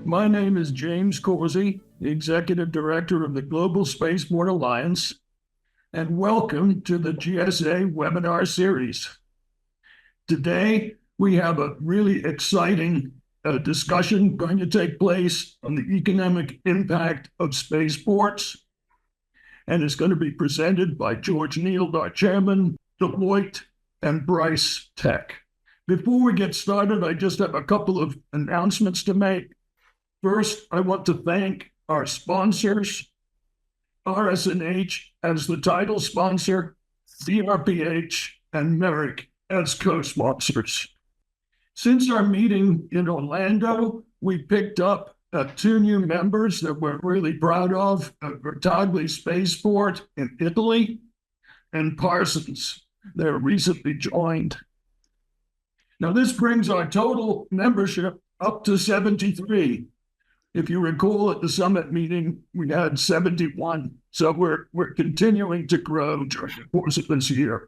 My name is James Corsi, the Executive Director of the Global Spaceport Alliance, and welcome to the GSA webinar series. Today, we have a really exciting discussion going to take place on the economic impact of spaceports, and it's going to be presented by George Nield, our chairman, Deloitte and BryceTech. Before we get started, I just have a couple of announcements to make. First, I want to thank our sponsors, RS&H as the title sponsor, CRPH and Merrick as co-sponsors. Since our meeting in Orlando, we picked up 2 new members that we're really proud of, Vertagli Spaceport in Italy and Parsons. They're recently joined. Now, this brings our total membership up to 73. If you recall, at the summit meeting, we had 71. So we're continuing to grow during the course of this year.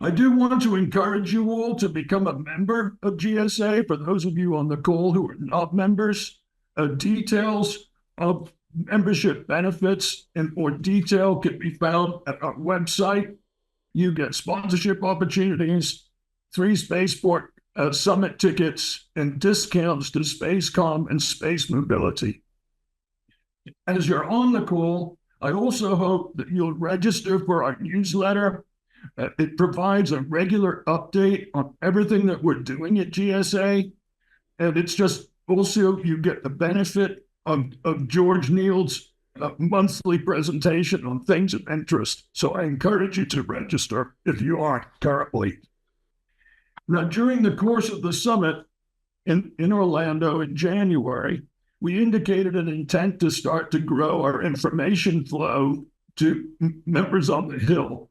I do want to encourage you all to become a member of GSA. For those of you on the call who are not members, details of membership benefits in more detail can be found at our website. You get sponsorship opportunities, 3 spaceport summit tickets, and discounts to Spacecom and space mobility. As you're on the call, I also hope that you'll register for our newsletter. It provides a regular update on everything that we're doing at GSA. And it's just also you get the benefit of George Nield's monthly presentation on things of interest. So I encourage you to register if you aren't currently. Now, during the course of the summit in Orlando in January, we indicated an intent to start to grow our information flow to members on the Hill.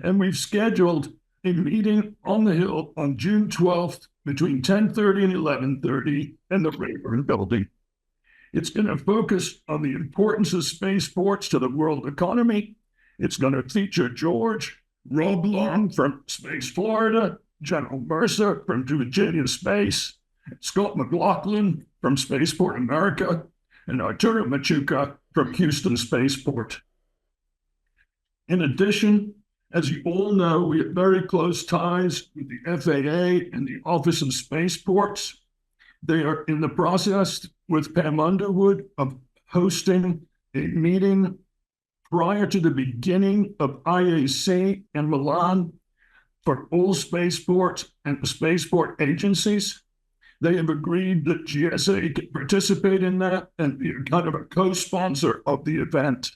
And we've scheduled a meeting on the Hill on June 12th between 10:30 and 11:30 in the Rayburn building. It's going to focus on the importance of spaceports to the world economy. It's going to feature George, Rob Long from Space Florida, General Mercer from Virginia Space, Scott McLaughlin from Spaceport America, and Arturo Machuca from Houston Spaceport. In addition, as you all know, we have very close ties with the FAA and the Office of Spaceports. They are in the process with Pam Underwood of hosting a meeting prior to the beginning of IAC in Milan for all spaceports and the spaceport agencies. They have agreed that GSA can participate in that and be kind of a co-sponsor of the event.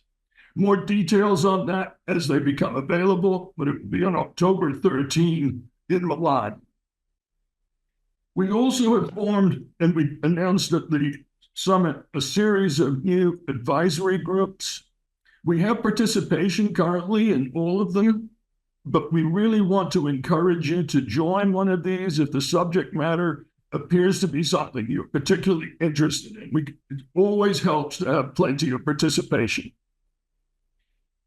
More details on that as they become available, but it will be on October 13 in Milan. We also have formed, and we announced at the summit, a series of new advisory groups. We have participation currently in all of them, but we really want to encourage you to join one of these if the subject matter appears to be something you're particularly interested in. It always helps to have plenty of participation.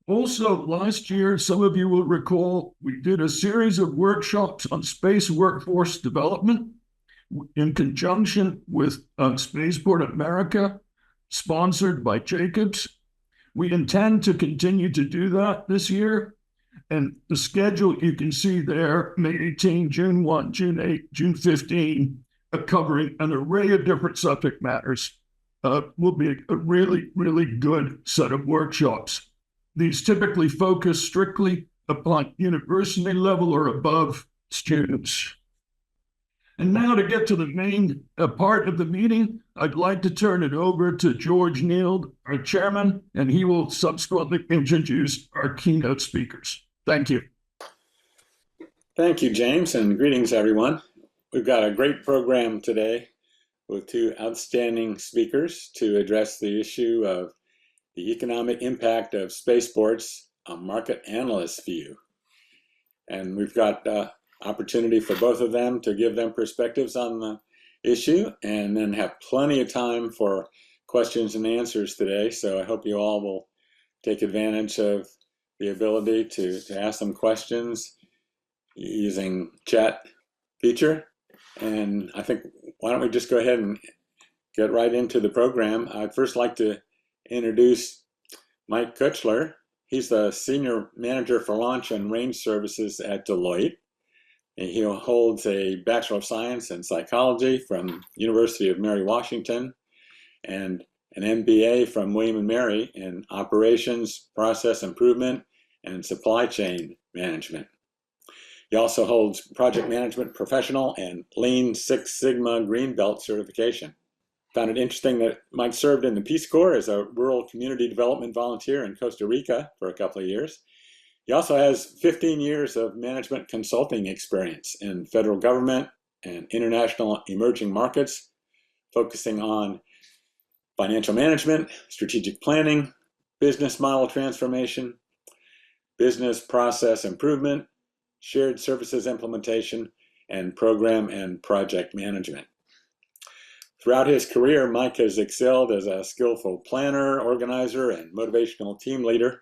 Also, last year, some of you will recall, we did a series of workshops on space workforce development in conjunction with Spaceport America, sponsored by Jacobs. We intend to continue to do that this year. And the schedule you can see there, May 18, June 1, June 8, June 15, covering an array of different subject matters, will be a really, really good set of workshops. These typically focus strictly upon university level or above students. And now to get to the main part of the meeting, I'd like to turn it over to George Nield, our chairman, and he will subsequently introduce our keynote speakers. Thank you. Thank you, James, and greetings, everyone. We've got a great program today with 2 outstanding speakers to address the issue of the economic impact of spaceports, a market analyst view. And we've got opportunity for both of them to give them perspectives on the issue and then have plenty of time for questions and answers today. So I hope you all will take advantage of the ability to ask them questions using chat feature. And I think, why don't we just go ahead and get right into the program. I'd first like to introduce Mike Kuchler. He's the Senior Manager for Launch and Range Services at Deloitte. And he holds a Bachelor of Science in Psychology from University of Mary Washington and an MBA from William & Mary in Operations, Process Improvement, and Supply Chain Management. He also holds Project Management Professional and Lean Six Sigma Green Belt certification. Found it interesting that Mike served in the Peace Corps as a rural community development volunteer in Costa Rica for a couple of years. He also has 15 years of management consulting experience in federal government and international emerging markets, focusing on financial management, strategic planning, business model transformation, business process improvement, shared services implementation, and program and project management. Throughout his career, Mike has excelled as a skillful planner, organizer, and motivational team leader,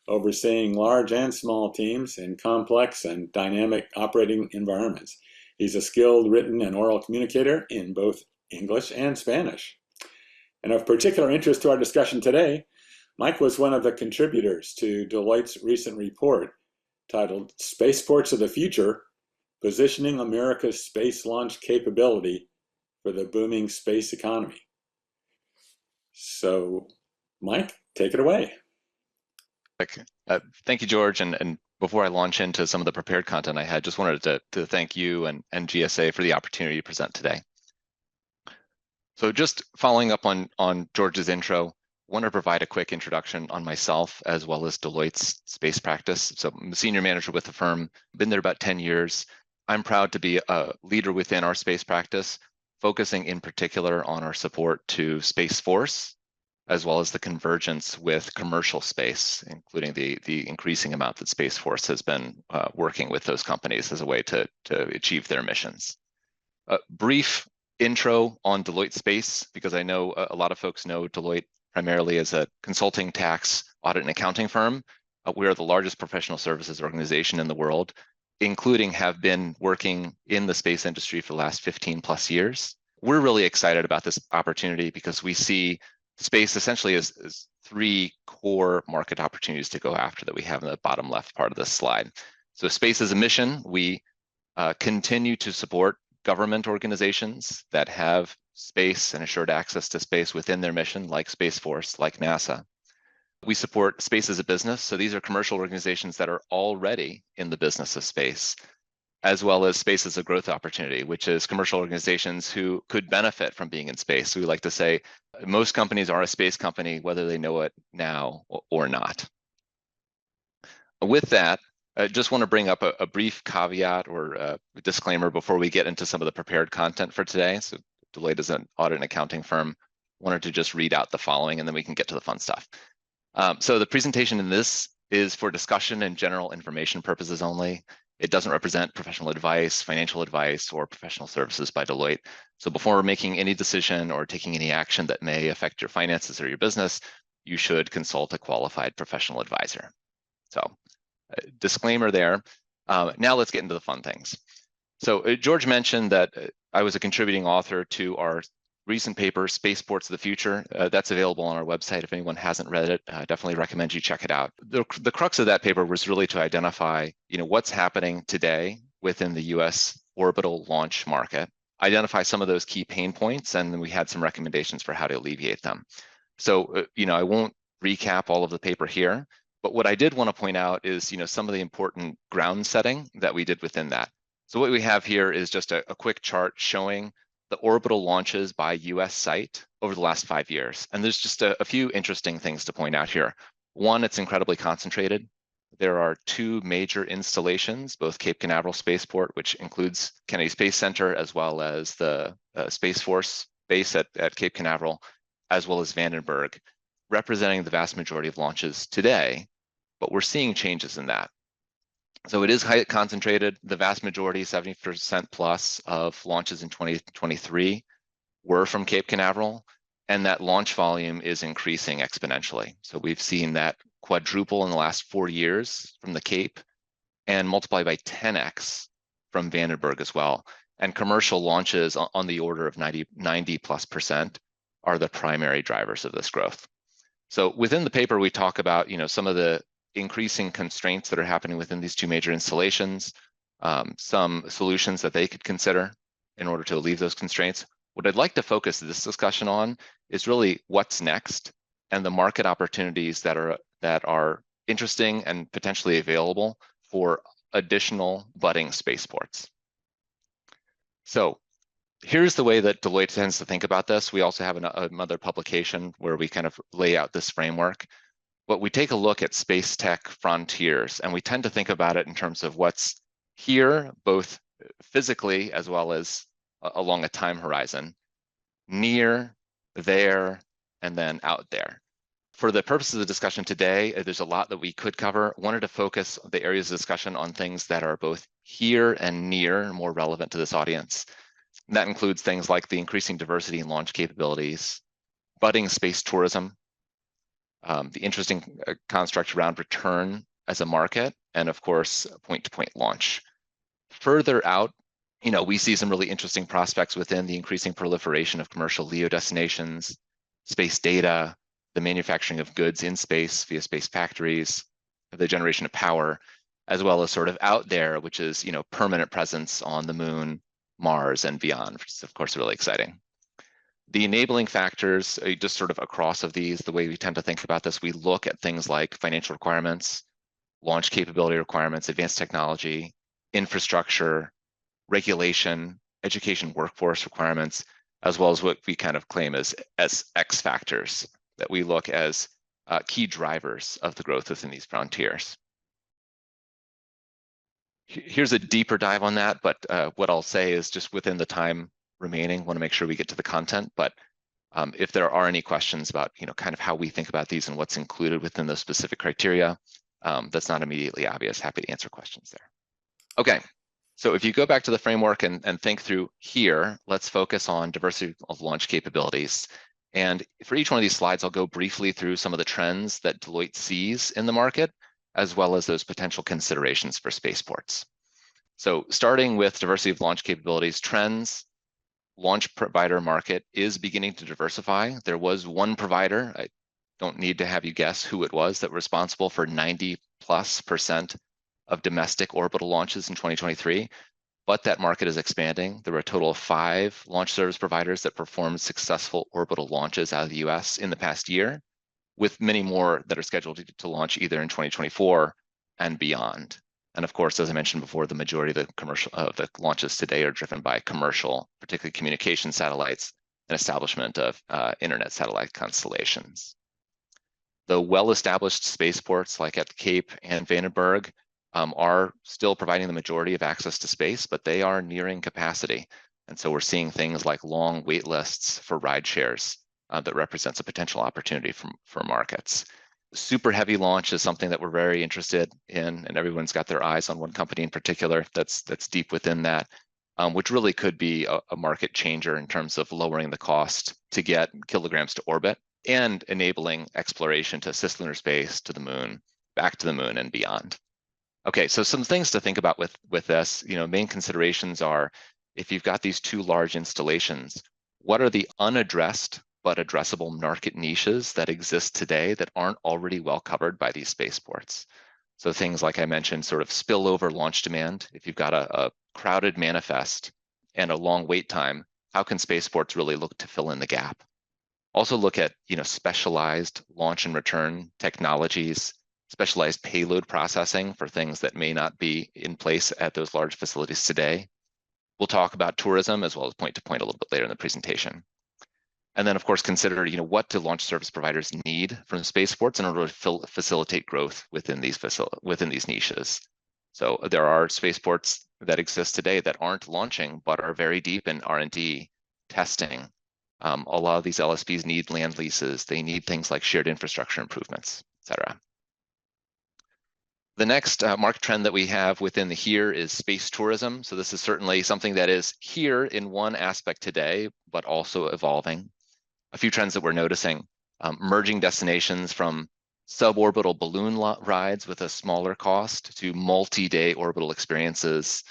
overseeing large and small teams in complex and dynamic operating environments. He's a skilled written and oral communicator in both English and Spanish. And of particular interest to our discussion today, Mike was one of the contributors to Deloitte's recent report titled Spaceports of the Future, Positioning America's Space Launch Capability for the Booming Space Economy. So, Mike, take it away. Thank you, George. And before I launch into some of the prepared content I had, just wanted to thank you and GSA for the opportunity to present today. So just following up on George's intro, I want to provide a quick introduction on myself as well as Deloitte's space practice. So I'm a senior manager with the firm, been there about 10 years. I'm proud to be a leader within our space practice, focusing in particular on our support to Space Force, as well as the convergence with commercial space, including the increasing amount that Space Force has been working with those companies as a way to achieve their missions. A brief intro on Deloitte Space, because I know a lot of folks know Deloitte primarily as a consulting, tax, audit, and accounting firm. We are the largest professional services organization in the world, including have been working in the space industry for the last 15 plus years. We're really excited about this opportunity because we see space essentially as three core market opportunities to go after that we have in the bottom left part of this slide. So space is a mission. We continue to support government organizations that have space and assured access to space within their mission, like Space Force, like NASA. We support space as a business. So these are commercial organizations that are already in the business of space, as well as space as a growth opportunity, which is commercial organizations who could benefit from being in space. So we like to say most companies are a space company, whether they know it now or not. With that, I just want to bring up a brief caveat or a disclaimer before we get into some of the prepared content for today. So Deloitte is an audit and accounting firm. Wanted to just read out the following, and then we can get to the fun stuff. So the presentation in this is for discussion and general information purposes only. It doesn't represent professional advice, financial advice, or professional services by Deloitte. So before making any decision or taking any action that may affect your finances or your business, you should consult a qualified professional advisor. So disclaimer there. Now let's get into the fun things. So George mentioned that I was a contributing author to our recent paper, Spaceports of the Future. That's available on our website. If anyone hasn't read it, I definitely recommend you check it out. The crux of that paper was really to identify, what's happening today within the US orbital launch market, identify some of those key pain points, and then we had some recommendations for how to alleviate them. So, I won't recap all of the paper here, but what I did want to point out is, some of the important ground setting that we did within that. So what we have here is just a quick chart showing the orbital launches by US site over the last 5 years. And there's just a few interesting things to point out here. One, it's incredibly concentrated. There are two major installations, both Cape Canaveral Spaceport, which includes Kennedy Space Center, as well as the Space Force base at Cape Canaveral, as well as Vandenberg, representing the vast majority of launches today, but we're seeing changes in that. So it is highly concentrated. The vast majority, 70% plus of launches in 2023 were from Cape Canaveral, and that launch volume is increasing exponentially. So we've seen that quadruple in the last 4 years from the Cape and multiply by 10x from Vandenberg as well. And commercial launches on the order of 90+%, are the primary drivers of this growth. So within the paper, we talk about some of the increasing constraints that are happening within these two major installations, some solutions that they could consider in order to alleviate those constraints. What I'd like to focus this discussion on is really what's next and the market opportunities that are interesting and potentially available for additional budding spaceports. So here's the way that Deloitte tends to think about this. We also have another publication where we kind of lay out this framework. But we take a look at space tech frontiers, and we tend to think about it in terms of what's here, both physically as well as along a time horizon, near, there, and then out there. For the purposes of the discussion today, there's a lot that we could cover. I wanted to focus the areas of discussion on things that are both here and near, more relevant to this audience. And that includes things like the increasing diversity in launch capabilities, budding space tourism, the interesting construct around return as a market, and of course, point-to-point launch. Further out, we see some really interesting prospects within the increasing proliferation of commercial LEO destinations, space data, the manufacturing of goods in space via space factories, the generation of power, as well as sort of out there, which is permanent presence on the moon, Mars, and beyond, which is of course really exciting. The enabling factors, just sort of across of these, the way we tend to think about this, we look at things like financial requirements, launch capability requirements, advanced technology, infrastructure, regulation, education workforce requirements, as well as what we kind of claim as X factors that we look as key drivers of the growth within these frontiers. Here's a deeper dive on that, but what I'll say is just within the time remaining, want to make sure we get to the content, but if there are any questions about kind of how we think about these and what's included within those specific criteria, that's not immediately obvious, happy to answer questions there. Okay, so if you go back to the framework and think through here, let's focus on diversity of launch capabilities. And for each one of these slides, I'll go briefly through some of the trends that Deloitte sees in the market, as well as those potential considerations for spaceports. So starting with diversity of launch capabilities trends, launch provider market is beginning to diversify. There was one provider, I don't need to have you guess who it was, that was responsible for 90+% of domestic orbital launches in 2023, but that market is expanding. There were a total of 5 launch service providers that performed successful orbital launches out of the US in the past year, with many more that are scheduled to launch either in 2024 and beyond. And of course, as I mentioned before, the majority of the launches today are driven by commercial, particularly communication satellites and establishment of internet satellite constellations. The well-established spaceports like at the Cape and Vandenberg are still providing the majority of access to space, but they are nearing capacity. And so we're seeing things like long wait lists for ride shares that represents a potential opportunity for markets. Super heavy launch is something that we're very interested in, and everyone's got their eyes on one company in particular that's deep within that, which really could be a market changer in terms of lowering the cost to get kilograms to orbit and enabling exploration to cislunar space, to the moon, back to the moon and beyond. Okay, so some things to think about with this, main considerations are, if you've got these 2 large installations, what are the unaddressed but addressable market niches that exist today that aren't already well covered by these spaceports? So things like I mentioned, sort of spillover launch demand. If you've got a crowded manifest and a long wait time, how can spaceports really look to fill in the gap? Also look at specialized launch and return technologies, specialized payload processing for things that may not be in place at those large facilities today. We'll talk about tourism as well as point-to-point a little bit later in the presentation. And then, of course, consider what do launch service providers need from spaceports in order to facilitate growth within these niches. So there are spaceports that exist today that aren't launching but are very deep in R&D testing. A lot of these LSPs need land leases. They need things like shared infrastructure improvements, et cetera. The next market trend that we have within the here is space tourism. So this is certainly something that is here in one aspect today, but also evolving. A few trends that we're noticing, merging destinations from suborbital balloon rides with a smaller cost to multi-day orbital experiences,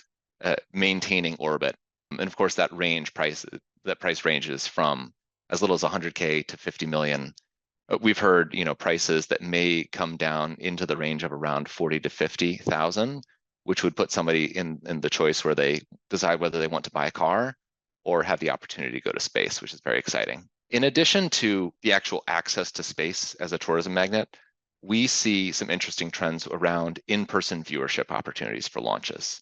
maintaining orbit. And of course, that price ranges from as little as 100K to 50 million. We've heard, prices that may come down into the range of around 40 to 50,000, which would put somebody in the choice where they decide whether they want to buy a car or have the opportunity to go to space, which is very exciting. In addition to the actual access to space as a tourism magnet, we see some interesting trends around in-person viewership opportunities for launches,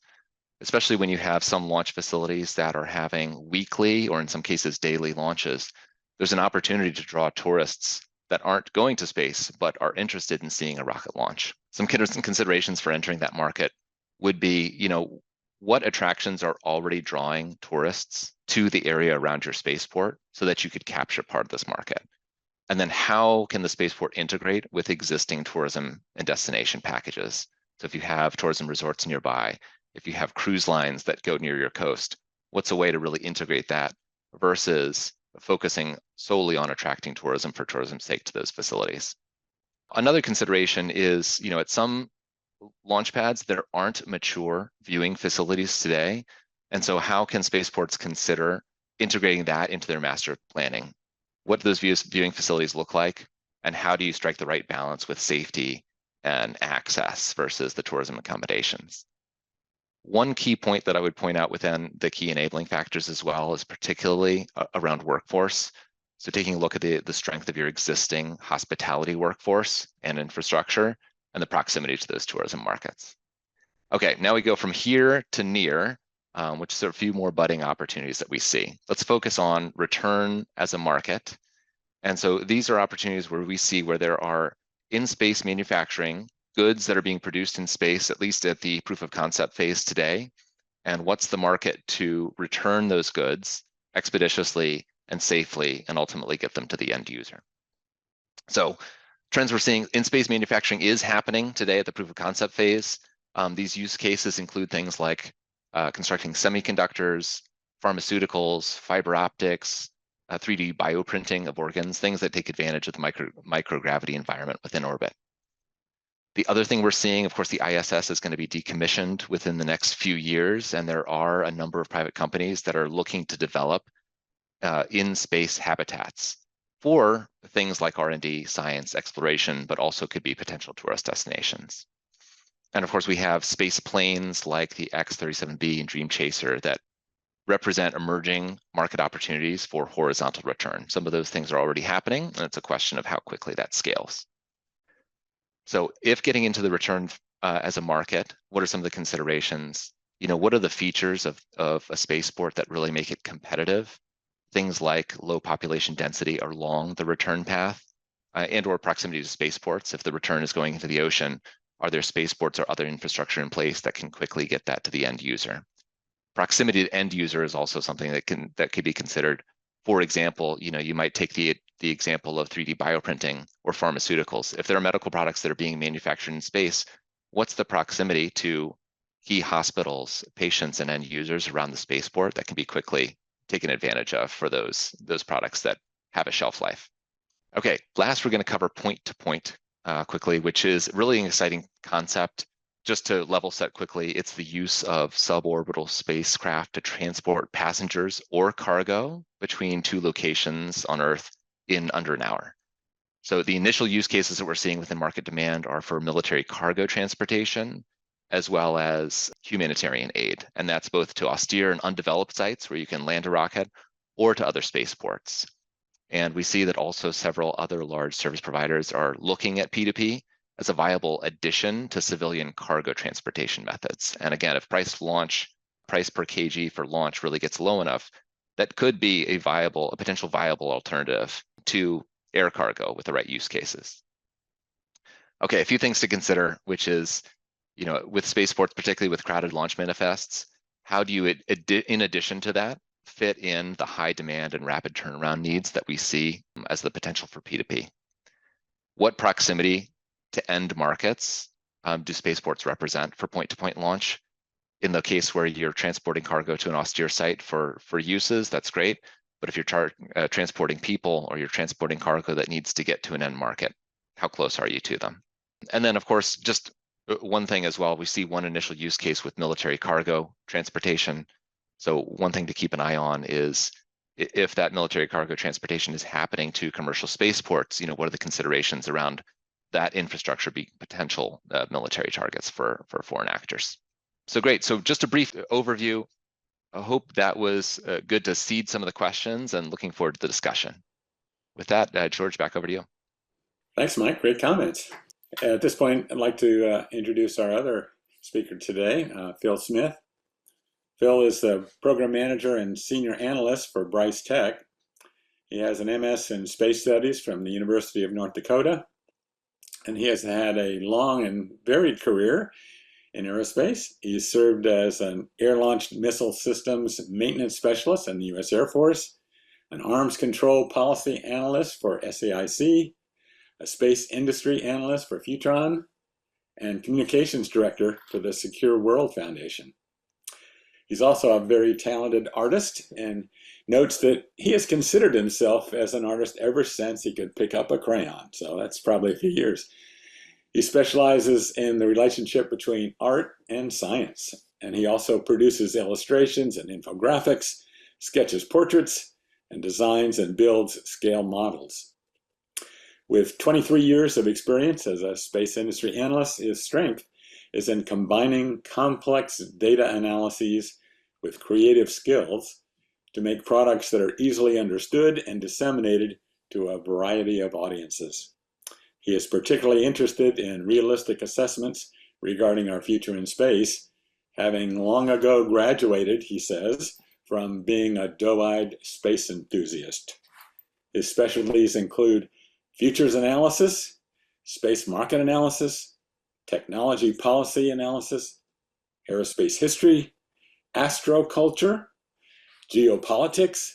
especially when you have some launch facilities that are having weekly or in some cases daily launches. There's an opportunity to draw tourists that aren't going to space but are interested in seeing a rocket launch. Some considerations for entering that market would be, what attractions are already drawing tourists to the area around your spaceport so that you could capture part of this market? And then how can the spaceport integrate with existing tourism and destination packages? So if you have tourism resorts nearby, if you have cruise lines that go near your coast, what's a way to really integrate that versus focusing solely on attracting tourism for tourism's sake to those facilities? Another consideration is, at some launch pads, there aren't mature viewing facilities today. And so how can spaceports consider integrating that into their master planning? What do those viewing facilities look like? And how do you strike the right balance with safety and access versus the tourism accommodations? One key point that I would point out within the key enabling factors as well is particularly around workforce. So taking a look at the strength of your existing hospitality workforce and infrastructure and the proximity to those tourism markets. Okay, now we go from here to near, which are a few more budding opportunities that we see. Let's focus on return as a market. And so these are opportunities where we see where there are in-space manufacturing goods that are being produced in space, at least at the proof of concept phase today. And what's the market to return those goods expeditiously and safely and ultimately get them to the end user? So trends we're seeing, in-space manufacturing is happening today at the proof of concept phase. These use cases include things like constructing semiconductors, pharmaceuticals, fiber optics, 3D bioprinting of organs, things that take advantage of the microgravity environment within orbit. The other thing we're seeing, of course, the ISS is going to be decommissioned within the next few years, and there are a number of private companies that are looking to develop in-space habitats for things like R&D, science, exploration, but also could be potential tourist destinations. And of course, we have space planes like the X-37B and Dream Chaser that represent emerging market opportunities for horizontal return. Some of those things are already happening, and it's a question of how quickly that scales. So if getting into the return as a market, what are some of the considerations? What are the features of a spaceport that really make it competitive? Things like low population density along the return path and or proximity to spaceports. If the return is going into the ocean, are there spaceports or other infrastructure in place that can quickly get that to the end user? Proximity to end user is also something that could be considered. For example, you might take the example of 3D bioprinting or pharmaceuticals. If there are medical products that are being manufactured in space, what's the proximity to key hospitals, patients, and end users around the spaceport that can be quickly taken advantage of for those products that have a shelf life? Okay, last we're going to cover point-to-point quickly, which is really an exciting concept. Just to level set quickly, it's the use of suborbital spacecraft to transport passengers or cargo between two locations on Earth in under an hour. So the initial use cases that we're seeing within market demand are for military cargo transportation, as well as humanitarian aid. And that's both to austere and undeveloped sites where you can land a rocket or to other spaceports. And we see that also several other large service providers are looking at P2P as a viable addition to civilian cargo transportation methods. And again, if price per kg for launch really gets low enough, that could be a potential viable alternative to air cargo with the right use cases. Okay, a few things to consider, which is, with spaceports, particularly with crowded launch manifests, how do you, in addition to that, fit in the high demand and rapid turnaround needs that we see as the potential for P2P? What proximity to end markets do spaceports represent for point-to-point launch? In the case where you're transporting cargo to an austere site for uses, that's great. But if you're transporting people or you're transporting cargo that needs to get to an end market, how close are you to them? And then, of course, just one thing as well, we see one initial use case with military cargo transportation. So one thing to keep an eye on is, if that military cargo transportation is happening to commercial spaceports, what are the considerations around that infrastructure being potential military targets for foreign actors? So great. So just a brief overview. I hope that was good to seed some of the questions, and looking forward to the discussion. With that, George, back over to you. Thanks, Mike. Great comments. At this point, I'd like to introduce our other speaker today, Phil Smith. Phil is the program manager and senior analyst for BryceTech. He has an MS in space studies from the University of North Dakota, and he has had a long and varied career in aerospace. He served as an air-launched missile systems maintenance specialist in the U.S. Air Force, an arms control policy analyst for SAIC, a space industry analyst for Futron, and communications director for the Secure World Foundation. He's also a very talented artist and notes that he has considered himself as an artist ever since he could pick up a crayon. So that's probably a few years. He specializes in the relationship between art and science, and he also produces illustrations and infographics, sketches portraits, and designs and builds scale models. With 23 years of experience as a space industry analyst, his strength is in combining complex data analyses with creative skills to make products that are easily understood and disseminated to a variety of audiences. He is particularly interested in realistic assessments regarding our future in space, having long ago graduated, he says, from being a doe-eyed space enthusiast. His specialties include futures analysis, space market analysis, technology policy analysis, aerospace history, astroculture, geopolitics,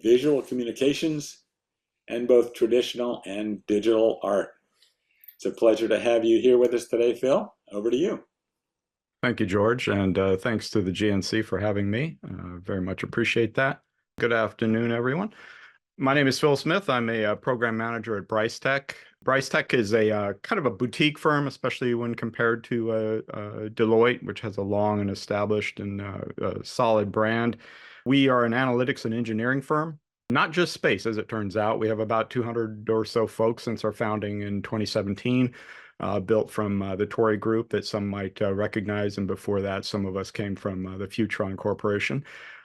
visual communications, and both traditional and digital art. It's a pleasure to have you here with us today, Phil. Over to you. Thank you, George, and thanks to the GNC for having me. Very much appreciate that. Good afternoon, everyone. My name is Phil Smith. I'm a program manager at BryceTech. BryceTech is a kind of a boutique firm, especially when compared to Deloitte, which has a long and established and solid brand. We are an analytics and engineering firm. Not just space, as it turns out. We have about 200 or so folks since our founding in 2017, built from the Tory Group that some might recognize, and before that, some of us came from the Futron Corporation.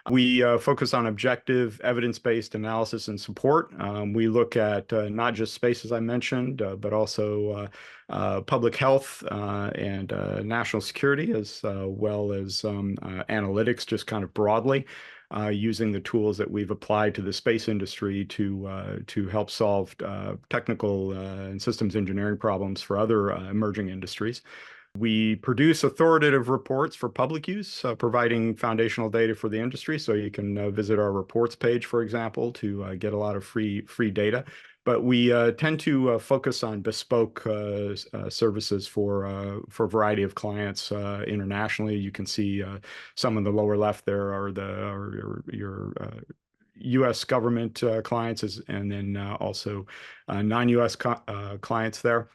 We focus on objective, evidence-based analysis and support. We look at not just space, as I mentioned, but also public health and national security, as well as analytics, just kind of broadly. Using the tools that we've applied to the space industry to help solve technical and systems engineering problems for other emerging industries. We produce authoritative reports for public use, providing foundational data for the industry. So you can visit our reports page, for example, to get a lot of free data. But we tend to focus on bespoke services for a variety of clients internationally. You can see some in the lower left there are your U.S. government clients, and then also non-U.S. clients there.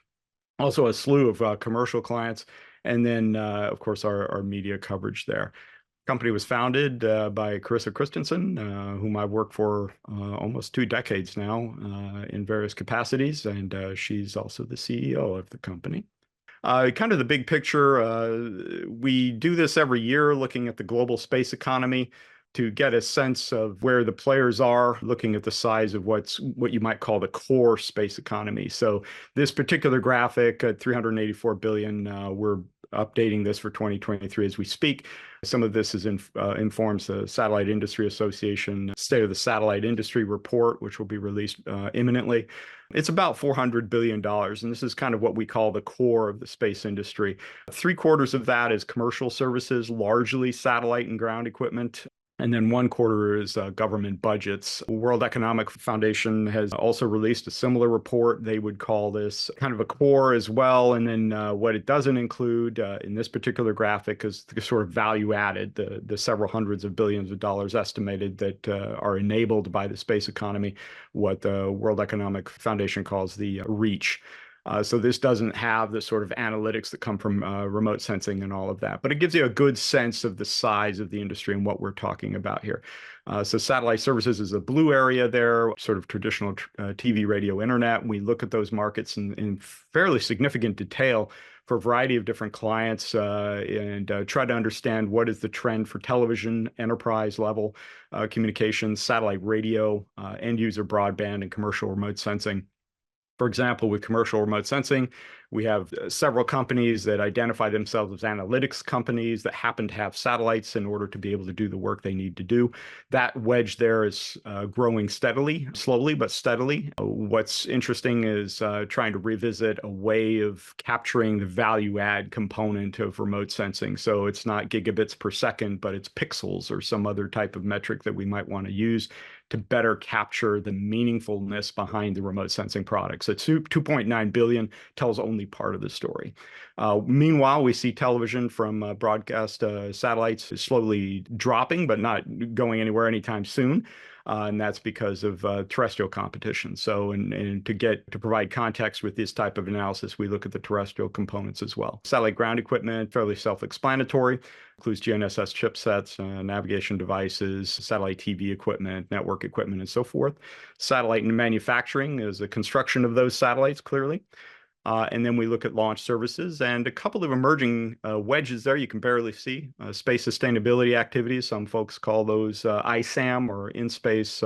Also a slew of commercial clients, and then, of course, our media coverage there. Company was founded by Carissa Christensen, whom I've worked for almost 2 decades now in various capacities, and she's also the CEO of the company. Kind of the big picture, we do this every year, looking at the global space economy to get a sense of where the players are, looking at the size of what you might call the core space economy. So this particular graphic at 384 billion, we're updating this for 2023 as we speak. Some of this informs the Satellite Industry Association State of the Satellite Industry report, which will be released imminently. It's about $400 billion, and this is kind of what we call the core of the space industry. 3/4 of that is commercial services, largely satellite and ground equipment. And then 1/4 is government budgets. World Economic Foundation has also released a similar report. They would call this kind of a core as well. And then what it doesn't include in this particular graphic is the sort of value added, the several hundreds of billions of dollars estimated that are enabled by the space economy, what the World Economic Foundation calls the reach. So this doesn't have the sort of analytics that come from remote sensing and all of that, but it gives you a good sense of the size of the industry and what we're talking about here. So satellite services is a blue area there, sort of traditional TV, radio, internet. We look at those markets in fairly significant detail for a variety of different clients and try to understand what is the trend for television, enterprise level communications, satellite radio, end user broadband, and commercial remote sensing. For example, with commercial remote sensing, we have several companies that identify themselves as analytics companies that happen to have satellites in order to be able to do the work they need to do. That wedge there is growing steadily, slowly, but steadily. What's interesting is trying to revisit a way of capturing the value add component of remote sensing. So it's not gigabits per second, but it's pixels or some other type of metric that we might want to use to better capture the meaningfulness behind the remote sensing products. So 2.9 billion tells only part of the story. Meanwhile, we see television from broadcast satellites slowly dropping, but not going anywhere anytime soon. And that's because of terrestrial competition. So, and to provide context with this type of analysis, we look at the terrestrial components as well. Satellite ground equipment, fairly self-explanatory, includes GNSS chipsets, navigation devices, satellite TV equipment, network equipment, and so forth. Satellite manufacturing is the construction of those satellites, clearly. And then we look at launch services and a couple of emerging wedges there you can barely see. Space sustainability activities, some folks call those ISAM or in-space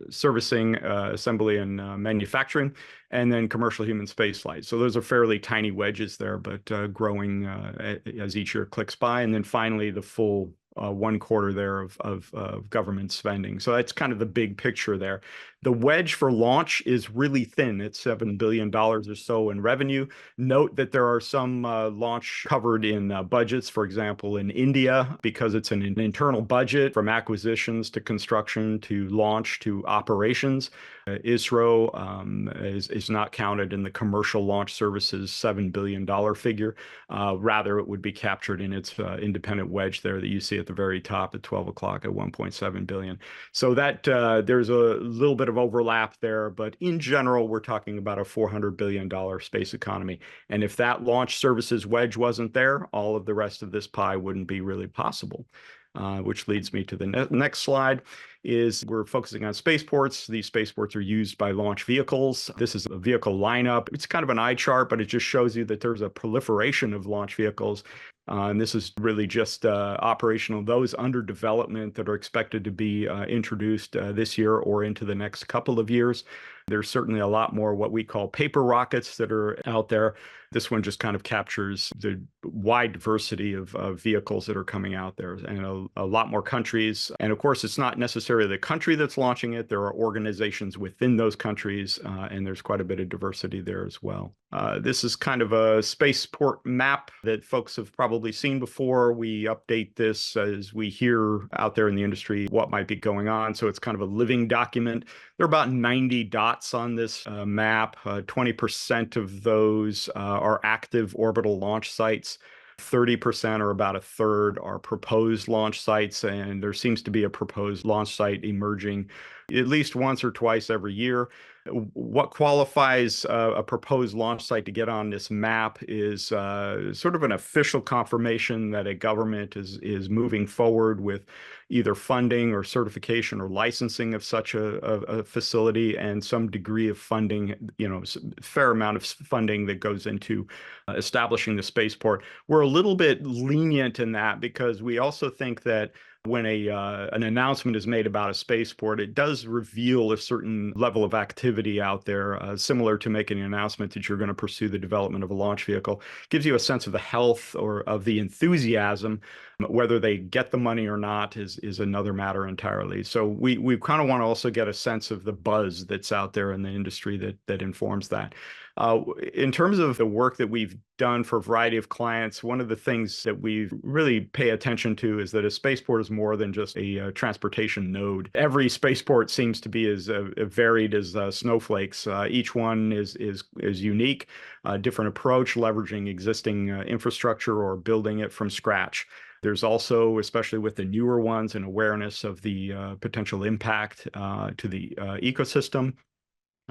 servicing, assembly, and manufacturing, and then commercial human spaceflight. So those are fairly tiny wedges there, but growing as each year clicks by. And then finally, the full 1/4 there of government spending. So that's kind of the big picture there. The wedge for launch is really thin. It's $7 billion or so in revenue. Note that there are some launch covered in budgets, for example, in India, because it's an internal budget from acquisitions to construction to launch to operations. ISRO is not counted in the commercial launch services $7 billion figure. Rather, it would be captured in its independent wedge there that you see at the very top at 12 o'clock at 1.7 billion. So that there's a little bit of overlap there, but in general, we're talking about a $400 billion space economy. And if that launch services wedge wasn't there, all of the rest of this pie wouldn't be really possible. Which leads me to the next slide. Is we're focusing on spaceports. These spaceports are used by launch vehicles. This is a vehicle lineup. It's kind of an eye chart, but it just shows you that there's a proliferation of launch vehicles. And this is really just operational, those under development that are expected to be introduced this year or into the next couple of years. There's certainly a lot more what we call paper rockets that are out there. This one just kind of captures the wide diversity of vehicles that are coming out there and a lot more countries. And of course, it's not necessarily the country that's launching it. There are organizations within those countries, and there's quite a bit of diversity there as well. This is kind of a spaceport map that folks have probably seen before. We update this as we hear out there in the industry what might be going on. So it's kind of a living document. There are about 90 dots on this map. 20% of those are active orbital launch sites. 30% or about a third are proposed launch sites, and there seems to be a proposed launch site emerging at least once or twice every year. What qualifies a proposed launch site to get on this map is sort of an official confirmation that a government is moving forward with either funding or certification or licensing of such a facility, and some degree of funding, fair amount of funding that goes into establishing the spaceport. We're a little bit lenient in that because we also think that when an announcement is made about a spaceport, it does reveal a certain level of activity out there, similar to making an announcement that you're going to pursue the development of a launch vehicle. It gives you a sense of the health or of the enthusiasm. Whether they get the money or not is another matter entirely. So we kind of want to also get a sense of the buzz that's out there in the industry that informs that. In terms of the work that we've done for a variety of clients, one of the things that we really pay attention to is that a spaceport is more than just a transportation node. Every spaceport seems to be as varied as snowflakes. Each one is unique, different approach, leveraging existing infrastructure or building it from scratch. There's also, especially with the newer ones, an awareness of the potential impact to the ecosystem.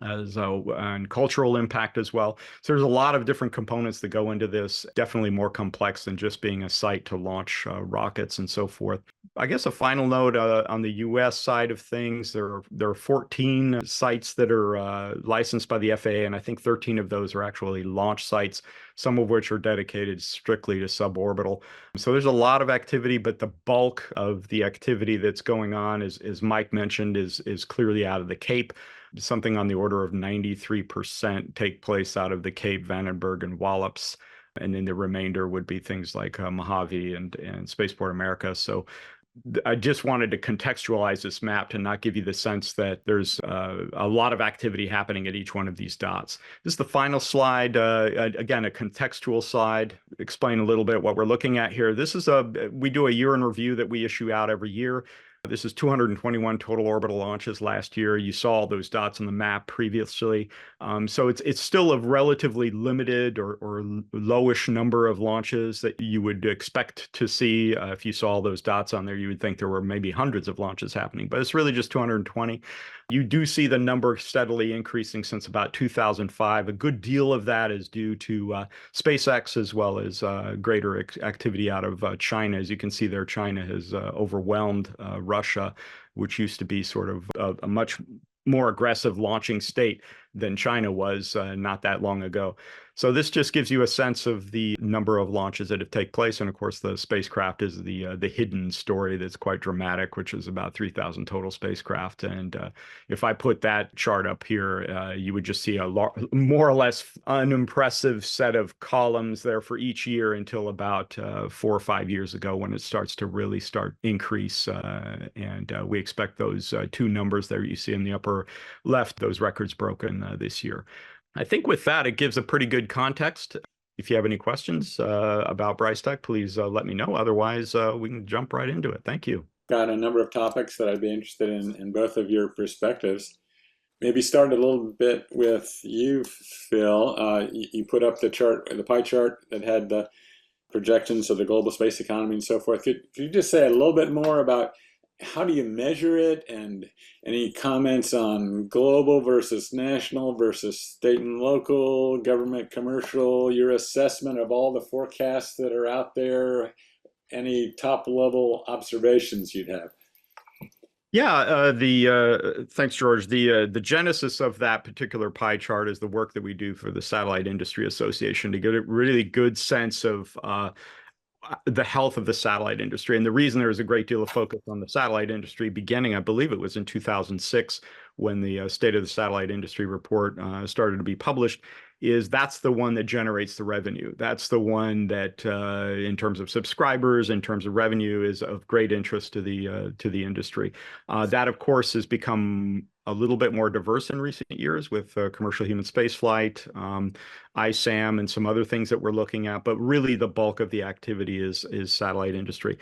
and cultural impact as well. So there's a lot of different components that go into this, definitely more complex than just being a site to launch rockets and so forth. I guess a final note on the US side of things, there are 14 sites that are licensed by the FAA, and I think 13 of those are actually launch sites, some of which are dedicated strictly to suborbital. So there's a lot of activity, but the bulk of the activity that's going on, as Mike mentioned, is clearly out of the Cape. Something on the order of 93% take place out of the Cape, Vandenberg, and Wallops. And then the remainder would be things like Mojave and Spaceport America. So I just wanted to contextualize this map to not give you the sense that there's a lot of activity happening at each one of these dots. This is the final slide. Again, a contextual slide. Explain a little bit what we're looking at here. This is we do a year in review that we issue out every year. This is 221 total orbital launches last year. You saw all those dots on the map previously. So it's still a relatively limited or lowish number of launches that you would expect to see. If you saw all those dots on there, you would think there were maybe hundreds of launches happening, but it's really just 220. You do see the number steadily increasing since about 2005. A good deal of that is due to SpaceX, as well as greater activity out of China. As you can see there, China has overwhelmed Russia, which used to be sort of a much more aggressive launching state than China was not that long ago. So this just gives you a sense of the number of launches that have taken place. And of course, the spacecraft is the hidden story that's quite dramatic, which is about 3,000 total spacecraft. And if I put that chart up here, you would just see a more or less unimpressive set of columns there for each year until about 4 or 5 years ago, when it starts to really increase. And we expect those two numbers there you see in the upper left, those records broken this year. I think with that, it gives a pretty good context. If you have any questions about BryceTech, please let me know. Otherwise, we can jump right into it. Thank you. Got a number of topics that I'd be interested in both of your perspectives. Maybe start a little bit with you, Phil. You put up the pie chart that had the projections of the global space economy and so forth. Could you just say a little bit more about how do you measure it, and any comments on global versus national versus state and local, government, commercial, your assessment of all the forecasts that are out there, any top level observations you'd have? Yeah, thanks, George. The genesis of that particular pie chart is the work that we do for the Satellite Industry Association to get a really good sense of the health of the satellite industry. And the reason there is a great deal of focus on the satellite industry beginning, I believe it was in 2006, when the State of the Satellite Industry report started to be published, is that's the one that generates the revenue. That's the one that, in terms of subscribers, in terms of revenue, is of great interest to the industry. That, of course, has become a little bit more diverse in recent years with commercial human spaceflight, ISAM, and some other things that we're looking at. But really, the bulk of the activity is satellite industry.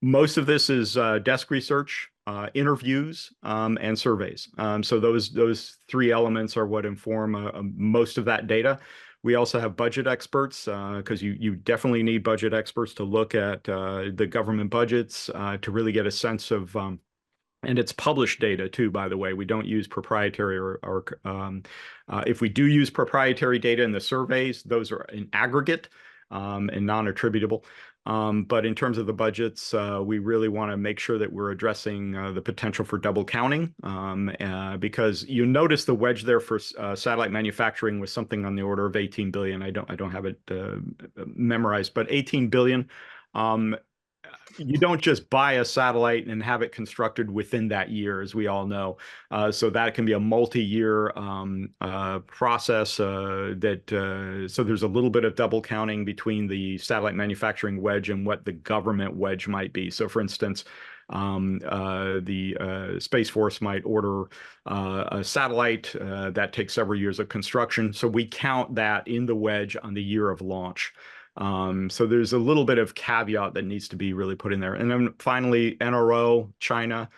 Most of this is desk research, interviews, and surveys. So those three elements are what inform most of that data. We also have budget experts, because you definitely need budget experts to look at the government budgets to really get a sense of, and it's published data too, by the way. We don't use proprietary or if we do use proprietary data in the surveys, those are in aggregate and non-attributable. But in terms of the budgets, we really want to make sure that we're addressing the potential for double counting, because you notice the wedge there for satellite manufacturing was something on the order of 18 billion. I don't have it memorized, but 18 billion. You don't just buy a satellite and have it constructed within that year, as we all know. So that can be a multi-year process. So there's a little bit of double counting between the satellite manufacturing wedge and what the government wedge might be. So, for instance, the Space Force might order a satellite that takes several years of construction. So we count that in the wedge on the year of launch. So there's a little bit of caveat that needs to be really put in there. And then finally, NRO, China,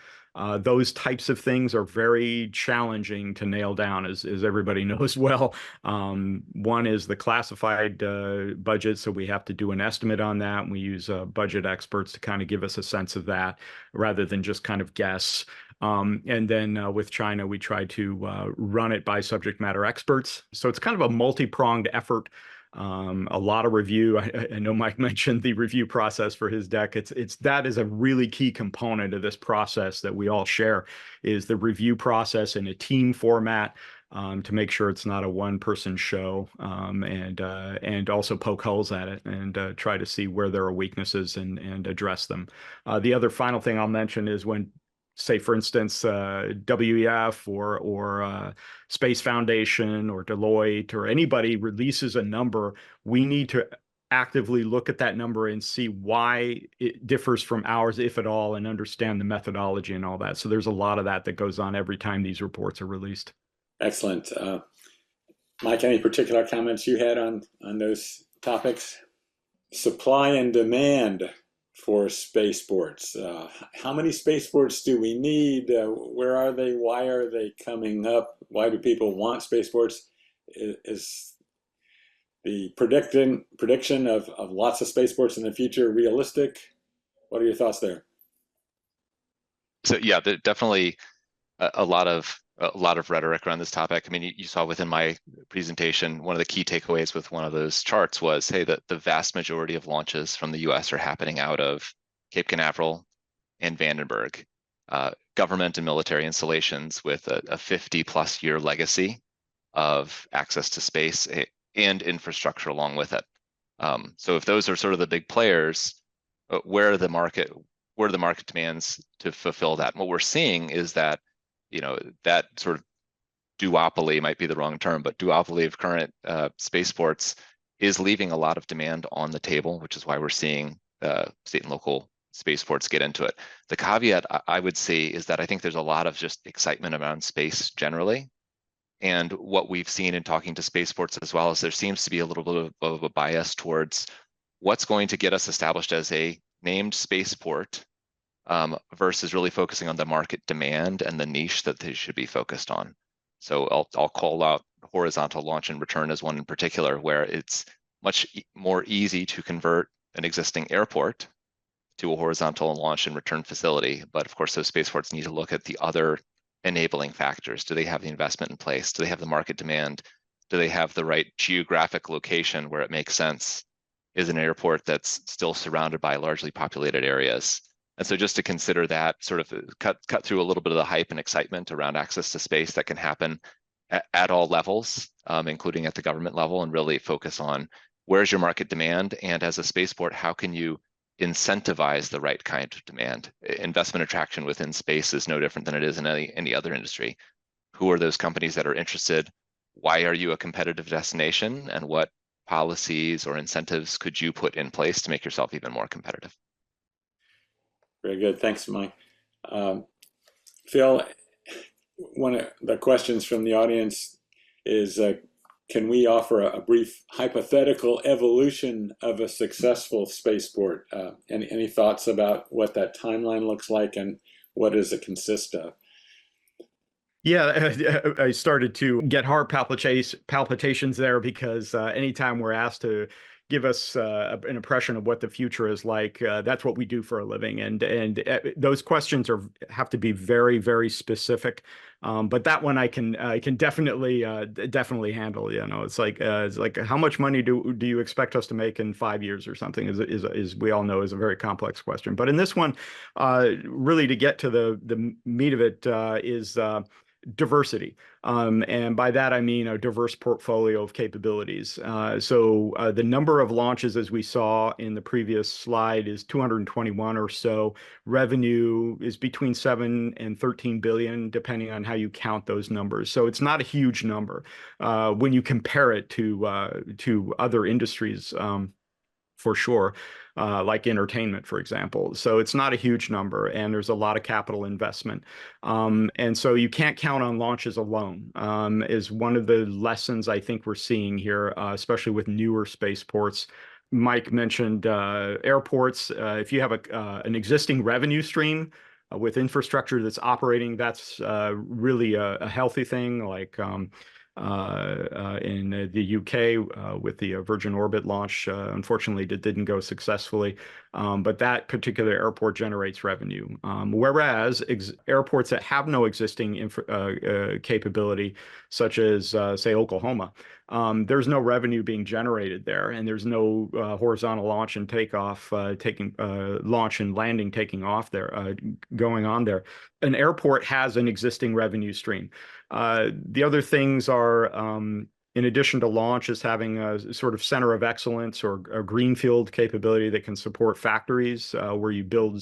those types of things are very challenging to nail down, as everybody knows well. One is the classified budget, so we have to do an estimate on that, and we use budget experts to kind of give us a sense of that rather than just kind of guess. And then with China, we try to run it by subject matter experts. So it's kind of a multi-pronged effort. A lot of review. I know Mike mentioned the review process for his deck. That is a really key component of this process that we all share, is the review process in a team format, to make sure it's not a one-person show, and also poke holes at it and try to see where there are weaknesses and address them. The other final thing I'll mention is when, say, for instance, WEF or Space Foundation or Deloitte or anybody releases a number, we need to actively look at that number and see why it differs from ours, if at all, and understand the methodology and all that. So there's a lot of that goes on every time these reports are released. Excellent. Mike, any particular comments you had on those topics? Supply and demand for spaceports. How many spaceports do we need? Where are they? Why are they coming up? Why do people want spaceports? Is the prediction of lots of spaceports in the future realistic? What are your thoughts there? So yeah, definitely a lot of rhetoric around this topic. I mean, you saw within my presentation, one of the key takeaways with one of those charts was, hey, the vast majority of launches from the US are happening out of Cape Canaveral and Vandenberg, government and military installations with a 50+ year legacy of access to space and infrastructure along with it. So if those are sort of the big players, where are the market demands to fulfill that? And what we're seeing is that, that sort of duopoly might be the wrong term, but duopoly of current spaceports is leaving a lot of demand on the table, which is why we're seeing state and local spaceports get into it. The caveat I would say is that I think there's a lot of just excitement around space generally. And what we've seen in talking to spaceports as well is there seems to be a little bit of a bias towards what's going to get us established as a named spaceport, versus really focusing on the market demand and the niche that they should be focused on. So I'll call out horizontal launch and return as one in particular, where it's much more easy to convert an existing airport to a horizontal launch and return facility. But of course, those spaceports need to look at the other enabling factors. Do they have the investment in place? Do they have the market demand? Do they have the right geographic location where it makes sense? Is an airport that's still surrounded by largely populated areas? And so just to consider that, sort of cut through a little bit of the hype and excitement around access to space that can happen at all levels, including at the government level, and really focus on where's your market demand, and as a spaceport, how can you incentivize the right kind of demand? Investment attraction within space is no different than it is in any other industry. Who are those companies that are interested? Why are you a competitive destination? And what policies or incentives could you put in place to make yourself even more competitive? Very good. Thanks, Mike. Phil, one of the questions from the audience is, can we offer a brief hypothetical evolution of a successful spaceport? Any thoughts about what that timeline looks like and what does it consist of? Yeah, I started to get heart palpitations there, because anytime we're asked to give us an impression of what the future is like, that's what we do for a living, and those questions have to be very, very specific. But that one I can definitely handle. It's like how much money do you expect us to make in 5 years or something? Is we all know is a very complex question. But in this one, really to get to the meat of it, is diversity. And by that, I mean a diverse portfolio of capabilities. So the number of launches, as we saw in the previous slide, is 221 or so. Revenue is between 7 and 13 billion, depending on how you count those numbers. So it's not a huge number when you compare it to other industries, for sure, like entertainment, for example. So it's not a huge number, and there's a lot of capital investment. And so you can't count on launches alone, is one of the lessons I think we're seeing here, especially with newer spaceports. Mike mentioned airports. If you have an existing revenue stream with infrastructure that's operating, that's really a healthy thing. Like in the UK with the Virgin Orbit launch. Unfortunately, it didn't go successfully, but that particular airport generates revenue. Whereas airports that have no existing capability, such as, say, Oklahoma, there's no revenue being generated there, and there's no horizontal launch and takeoff, launch and landing taking off there, going on there. An airport has an existing revenue stream. The other things are, in addition to launch, is having a sort of center of excellence or a greenfield capability that can support factories where you build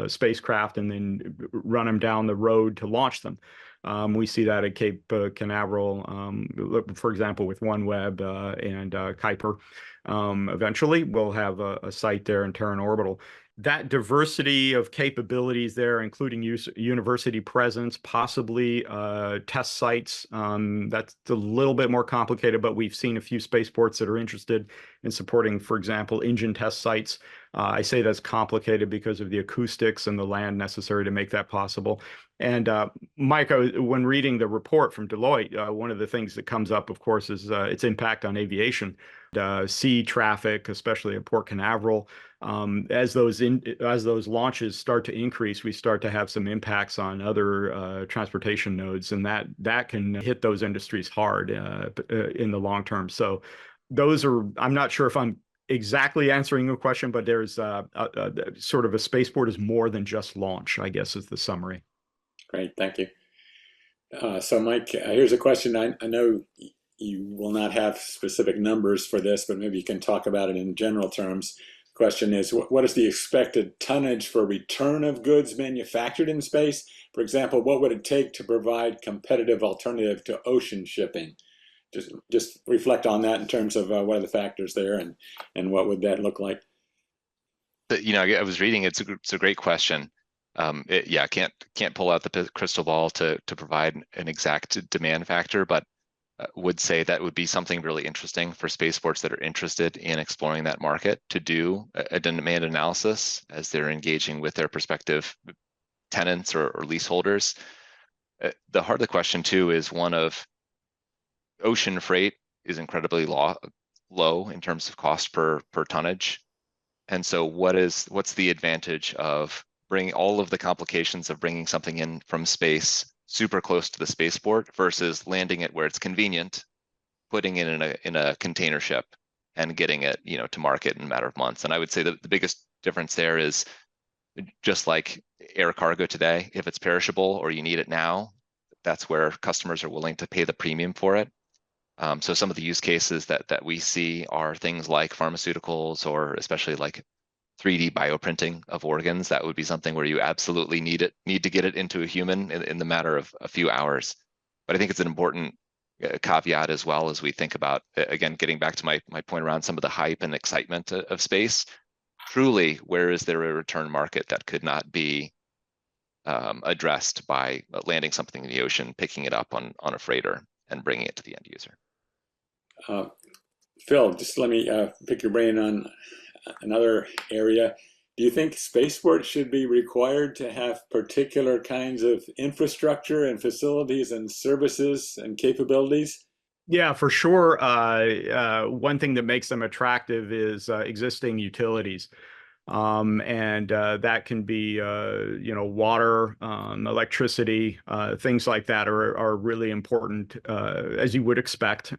spacecraft and then run them down the road to launch them. We see that at Cape Canaveral, for example, with OneWeb and Kuiper. Eventually, we'll have a site there in Terran Orbital. That diversity of capabilities there, including university presence, possibly test sites, that's a little bit more complicated, but we've seen a few spaceports that are interested in supporting, for example, engine test sites. I say that's complicated because of the acoustics and the land necessary to make that possible. And Mike, when reading the report from Deloitte, one of the things that comes up, of course, is its impact on aviation. Sea traffic, especially at Port Canaveral. As those launches start to increase, we start to have some impacts on other transportation nodes, and that can hit those industries hard in the long term. So those are, I'm not sure if I'm exactly answering your question, but there's sort of a spaceport is more than just launch, I guess, is the summary. Great, thank you. So Mike, here's a question. I know you will not have specific numbers for this, but maybe you can talk about it in general terms. Question is, what is the expected tonnage for return of goods manufactured in space? For example, what would it take to provide competitive alternative to ocean shipping? Just reflect on that in terms of what are the factors there, and what would that look like? I was reading, it's a great question. Can't pull out the crystal ball to provide an exact demand factor, but would say that would be something really interesting for spaceports that are interested in exploring that market to do a demand analysis as they're engaging with their prospective tenants or leaseholders. The heart of the question too is one of ocean freight is incredibly low in terms of cost per tonnage. And so what's the advantage of bringing all of the complications of bringing something in from space super close to the spaceport versus landing it where it's convenient, putting it in a container ship and getting it, to market in a matter of months. And I would say that the biggest difference there is just like air cargo today, if it's perishable or you need it now, that's where customers are willing to pay the premium for it. So some of the use cases that we see are things like pharmaceuticals, or especially like 3D bioprinting of organs. That would be something where you absolutely need to get it into a human in the matter of a few hours. But I think it's an important caveat as well as we think about, again, getting back to my point around some of the hype and excitement of space. Truly, where is there a return market that could not be addressed by landing something in the ocean, picking it up on a freighter, and bringing it to the end user? Phil, just let me pick your brain on another area. Do you think spaceports should be required to have particular kinds of infrastructure and facilities and services and capabilities? Yeah, for sure. One thing that makes them attractive is existing utilities. And that can be, water, electricity, things like that are really important, as you would expect.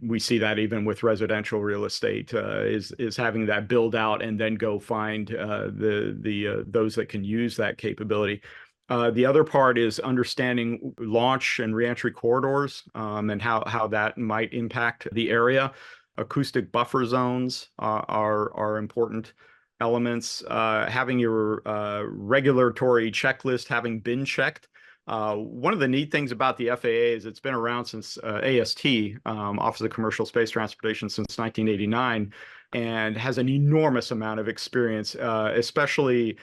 We see that even with residential real estate, is having that build out and then go find those that can use that capability. The other part is understanding launch and reentry corridors, and how that might impact the area. Acoustic buffer zones are important elements. Having your regulatory checklist having been checked. One of the neat things about the FAA is it's been around since AST, Office of Commercial Space Transportation, since 1989, and has an enormous amount of experience, especially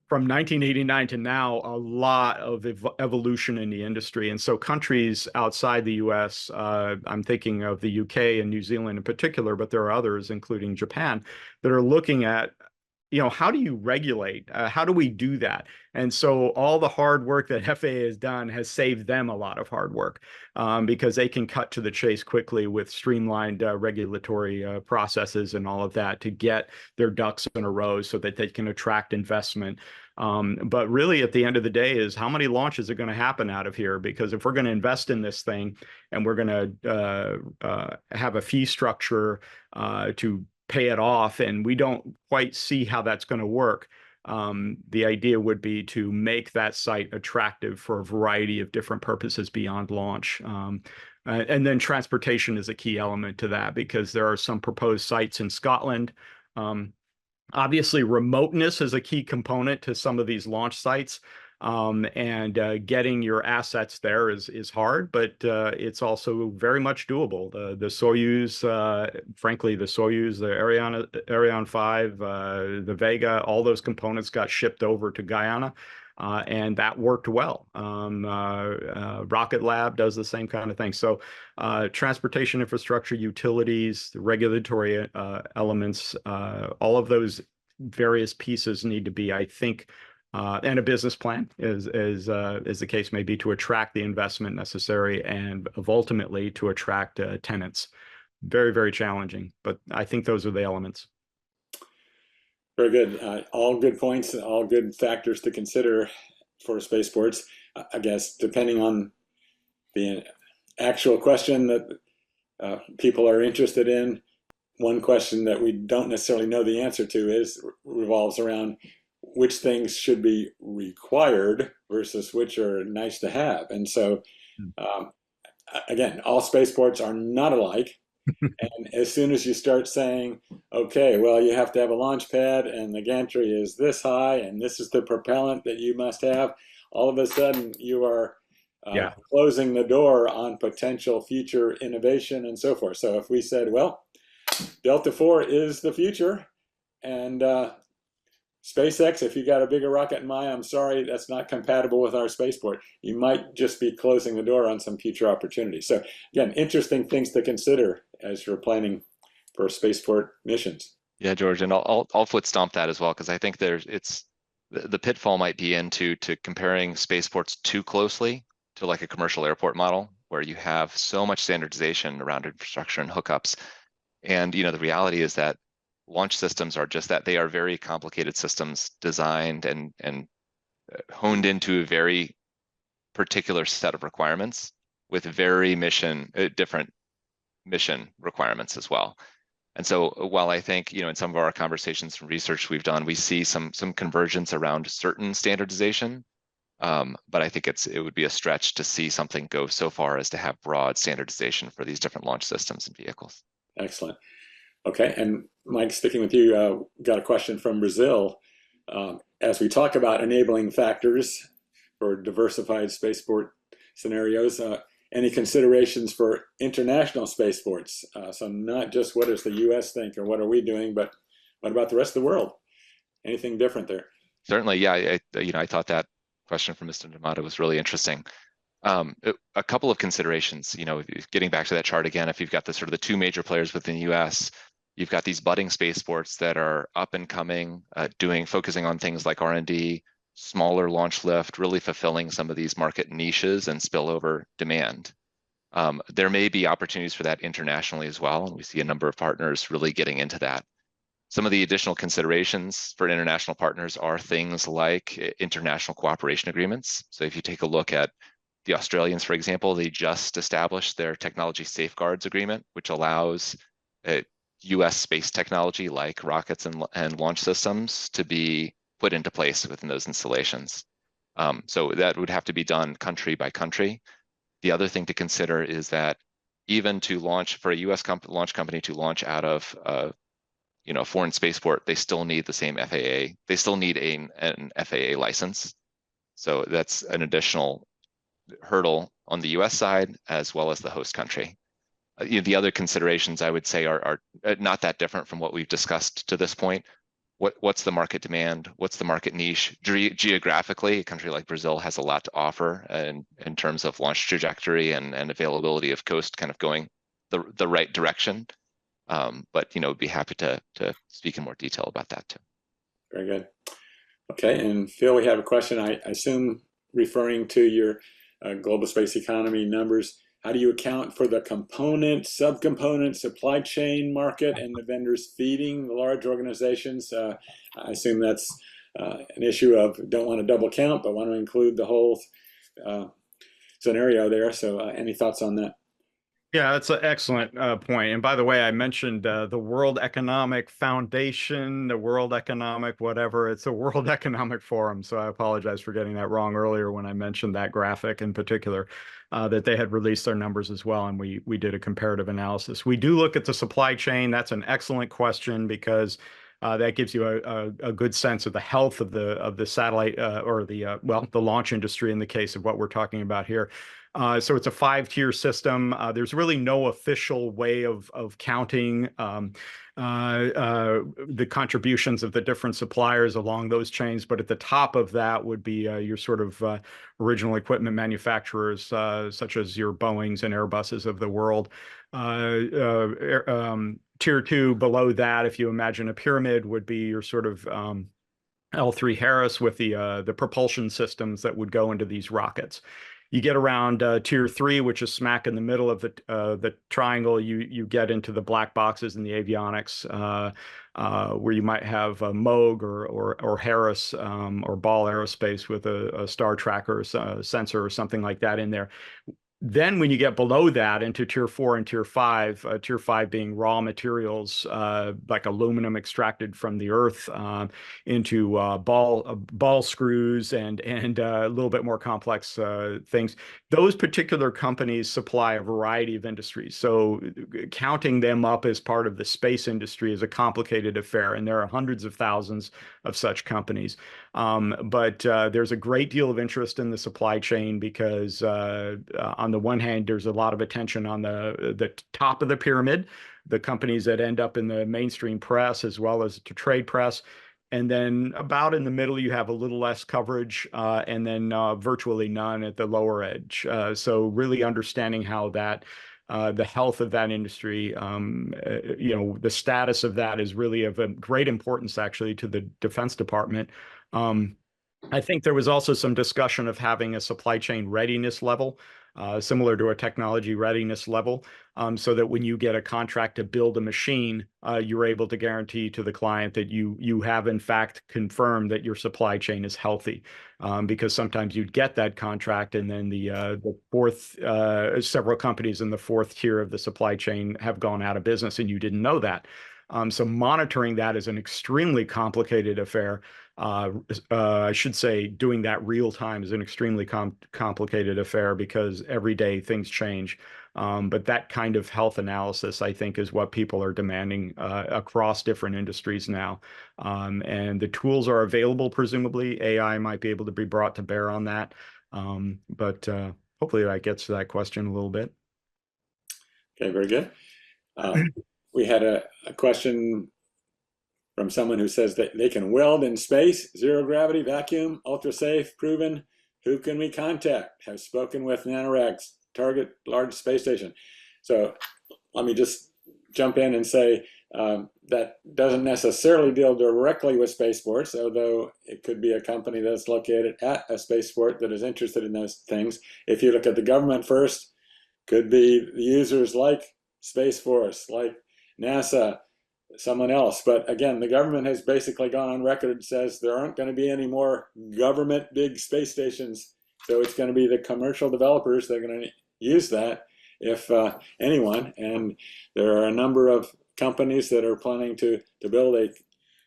from 1989 to now, a lot of evolution in the industry. And so countries outside the US, I'm thinking of the UK and New Zealand in particular, but there are others, including Japan, that are looking at how do you regulate? How do we do that? And so all the hard work that FAA has done has saved them a lot of hard work, because they can cut to the chase quickly with streamlined regulatory processes and all of that to get their ducks in a row so that they can attract investment. But really, at the end of the day, is how many launches are going to happen out of here? Because if we're going to invest in this thing and we're going to have a fee structure to pay it off, and we don't quite see how that's going to work. The idea would be to make that site attractive for a variety of different purposes beyond launch. And then transportation is a key element to that, because there are some proposed sites in Scotland. Obviously, remoteness is a key component to some of these launch sites. And getting your assets there is hard, but it's also very much doable. The Soyuz, frankly, the Soyuz, the Ariane 5, the Vega, all those components got shipped over to Guyana, and that worked well. Rocket Lab does the same kind of thing. So transportation infrastructure, utilities, regulatory elements, all of those various pieces need to be, I think, and a business plan is the case may be, to attract the investment necessary and ultimately to attract tenants. Very, very challenging, but I think those are the elements. Very good. All good points, all good factors to consider for spaceports. I guess depending on the actual question that people are interested in, one question that we don't necessarily know the answer to revolves around which things should be required versus which are nice to have. And so, again, all spaceports are not alike. And as soon as you start saying, okay, well, you have to have a launch pad and the gantry is this high and this is the propellant that you must have, all of a sudden you are closing the door on potential future innovation and so forth. So if we said, well, Delta 4 is the future, and SpaceX, if you got a bigger rocket than mine, I'm sorry, that's not compatible with our spaceport. You might just be closing the door on some future opportunities. So again, interesting things to consider as you're planning for spaceport missions. Yeah, George, and I'll foot stomp that as well, because I think the pitfall might be into comparing spaceports too closely to like a commercial airport model, where you have so much standardization around infrastructure and hookups. And the reality is that launch systems are just that. They are very complicated systems designed and honed into a very particular set of requirements with very different mission requirements as well. And so while I think, in some of our conversations and research we've done, we see some convergence around certain standardization, but I think it would be a stretch to see something go so far as to have broad standardization for these different launch systems and vehicles. Excellent. Okay, and Mike, sticking with you, got a question from Brazil. As we talk about enabling factors for diversified spaceport scenarios, any considerations for international spaceports? So not just what does the U.S. think or what are we doing, but what about the rest of the world? Anything different there? Certainly, yeah. I thought that question from Mr. D'Amato was really interesting. A couple of considerations, getting back to that chart again, if you've got the two major players within the U.S., you've got these budding spaceports that are up and coming, focusing on things like R&D, smaller launch lift, really fulfilling some of these market niches and spillover demand. There may be opportunities for that internationally as well, and we see a number of partners really getting into that. Some of the additional considerations for international partners are things like international cooperation agreements. So if you take a look at the Australians, for example, they just established their technology safeguards agreement, which allows US space technology like rockets and launch systems to be put into place within those installations. So that would have to be done country by country. The other thing to consider is that even to launch, for a US launch company to launch out of a foreign spaceport, they still need the same FAA. They still need an FAA license. So that's an additional hurdle on the US side as well as the host country. The other considerations I would say are not that different from what we've discussed to this point. What's the market demand? What's the market niche? Geographically, a country like Brazil has a lot to offer in terms of launch trajectory and availability of coast kind of going the right direction. But be happy to speak in more detail about that too. very good. Okay, and Phil, we have a question, I assume referring to your global space economy numbers. How do you account for the component, subcomponent, supply chain market, and the vendors feeding the large organizations? I assume that's an issue of don't want to double count, but want to include the whole scenario there. So any thoughts on that? Yeah, that's an excellent point. And by the way, I mentioned the World Economic Foundation, the World Economic whatever. It's a World Economic Forum. So I apologize for getting that wrong earlier when I mentioned that graphic in particular, that they had released their numbers as well. And we did a comparative analysis. We do look at the supply chain. That's an excellent question because that gives you a good sense of the health of the satellite or the launch industry in the case of what we're talking about here. So it's a 5-tier system. There's really no official way of counting the contributions of the different suppliers along those chains. But at the top of that would be your sort of original equipment manufacturers, such as your Boeings and Airbuses of the world. Tier 2 below that, if you imagine a pyramid, would be your sort of L3Harris with the propulsion systems that would go into these rockets. You get around tier 3, which is smack in the middle of the triangle. You get into the black boxes and the avionics, where you might have a Moog or Harris or Ball Aerospace with a star tracker sensor or something like that in there. Then when you get below that into tier 4 and tier 5 being raw materials like aluminum extracted from the earth into ball screws and a little bit more complex things. Those particular companies supply a variety of industries. So counting them up as part of the space industry is a complicated affair, and there are hundreds of thousands of such companies. But there's a great deal of interest in the supply chain because on the one hand, there's a lot of attention on the top of the pyramid, the companies that end up in the mainstream press as well as the trade press. And then about in the middle, you have a little less coverage, and then virtually none at the lower edge. So really understanding how that the health of that industry, the status of that is really of a great importance actually to the Defense Department. I think there was also some discussion of having a supply chain readiness level, similar to a technology readiness level, so that when you get a contract to build a machine, you're able to guarantee to the client that you have in fact confirmed that your supply chain is healthy. Because sometimes you'd get that contract and then the fourth, several companies in the 4th tier of the supply chain have gone out of business and you didn't know that. So monitoring that is an extremely complicated affair. I should say doing that real time is an extremely complicated affair because every day things change. But that kind of health analysis, I think, is what people are demanding across different industries now. And the tools are available, presumably. AI might be able to be brought to bear on that. But hopefully that gets to that question a little bit. Okay, very good. We had a question from someone who says that they can weld in space, zero gravity, vacuum, ultra safe, proven. Who can we contact? Have spoken with NanoRacks, target large space station. So let me just jump in and say that doesn't necessarily deal directly with spaceports, although it could be a company that's located at a spaceport that is interested in those things. If you look at the government first, could be the users like Space Force, like NASA, someone else. But again, the government has basically gone on record and says there aren't going to be any more government big space stations. So it's going to be the commercial developers that are going to use that, if anyone. And there are a number of companies that are planning to build a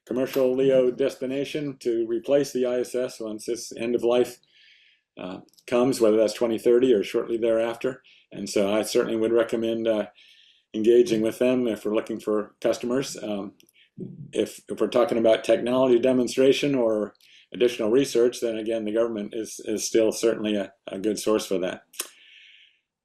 commercial LEO destination to replace the ISS once this end of life comes, whether that's 2030 or shortly thereafter. And so I certainly would recommend engaging with them if we're looking for customers. If we're talking about technology demonstration or additional research, then again, the government is still certainly a good source for that.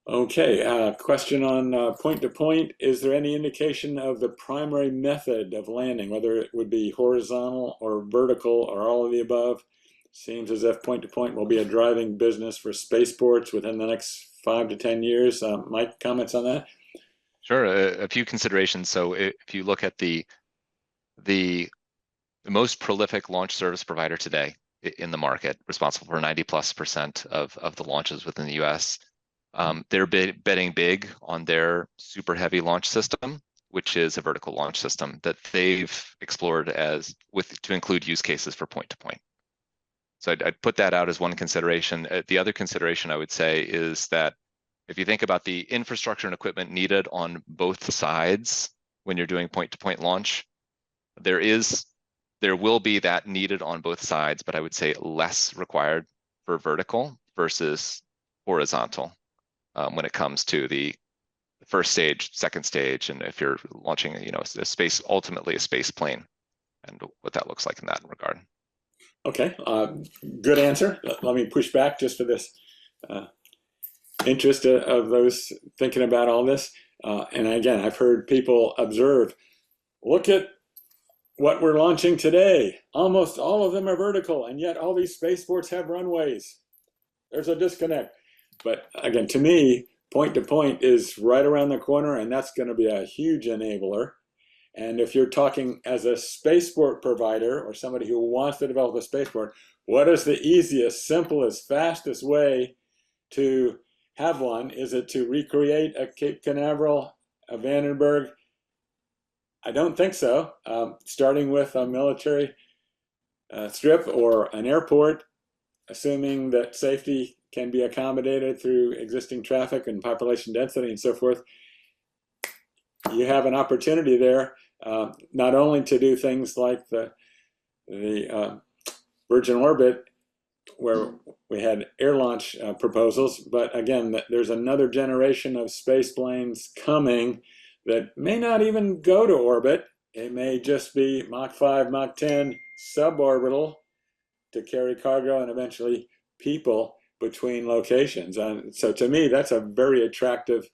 Okay, question on point-to-point. Is there any indication of the primary method of landing, whether it would be horizontal or vertical or all of the above? Seems as if point-to-point will be a driving business for spaceports within the next 5 to 10 years. Mike, comments on that? Sure, a few considerations. So if you look at the the most prolific launch service provider today in the market, responsible for 90+% of the launches within the US. They're betting big on their super heavy launch system, which is a vertical launch system that they've explored to include use cases for point-to-point. So I'd put that out as one consideration. The other consideration I would say is that if you think about the infrastructure and equipment needed on both sides when you're doing point-to-point launch, there will be that needed on both sides, but I would say less required for vertical versus horizontal when it comes to the first stage, second stage, and if you're launching, ultimately a space plane, and what that looks like in that regard. Okay, good answer. Let me push back just for this interest of those thinking about all this. And again, I've heard people observe, look at what we're launching today. Almost all of them are vertical, and yet all these spaceports have runways. There's a disconnect. But again, to me, point-to-point is right around the corner, and that's going to be a huge enabler. And if you're talking as a spaceport provider or somebody who wants to develop a spaceport, what is the easiest, simplest, fastest way to have one? Is it to recreate a Cape Canaveral, a Vandenberg? I don't think so. Starting with a military strip or an airport, assuming that safety can be accommodated through existing traffic and population density and so forth, you have an opportunity there not only to do things like the Virgin Orbit, where we had air launch proposals, but again, there's another generation of space planes coming that may not even go to orbit. It may just be Mach 5, Mach 10 suborbital to carry cargo and eventually people between locations. And so to me, that's a very attractive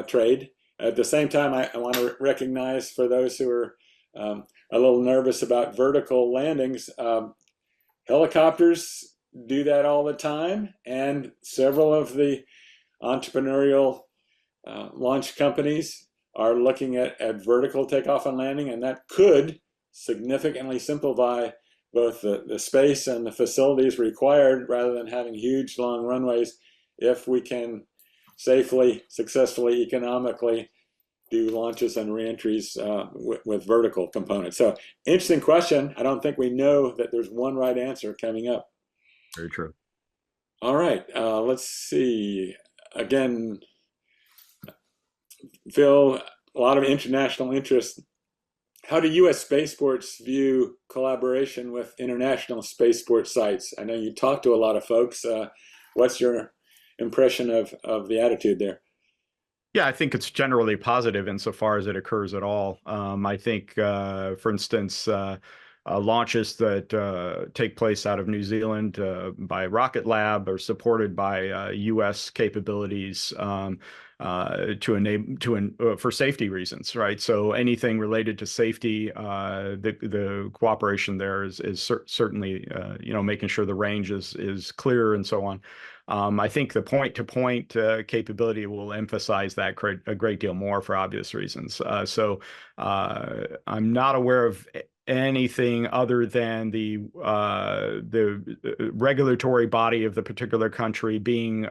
trade. At the same time, I want to recognize for those who are a little nervous about vertical landings, helicopters do that all the time, and several of the entrepreneurial launch companies are looking at vertical takeoff and landing, and that could significantly simplify both the space and the facilities required rather than having huge long runways if we can safely, successfully, economically do launches and reentries with vertical components. So interesting question. I don't think we know that there's one right answer coming up. Very true. All right, let's see. Again, Phil, a lot of international interest. How do U.S. spaceports view collaboration with international spaceport sites? I know you talk to a lot of folks. What's your impression of the attitude there? Yeah, I think it's generally positive insofar as it occurs at all. I think, for instance, launches that take place out of New Zealand by Rocket Lab are supported by U.S. capabilities for safety reasons, right? So anything related to safety, the cooperation there is certainly making sure the range is clear and so on. I think the point-to-point capability will emphasize that a great deal more for obvious reasons. So I'm not aware of anything other than the regulatory body of the particular country being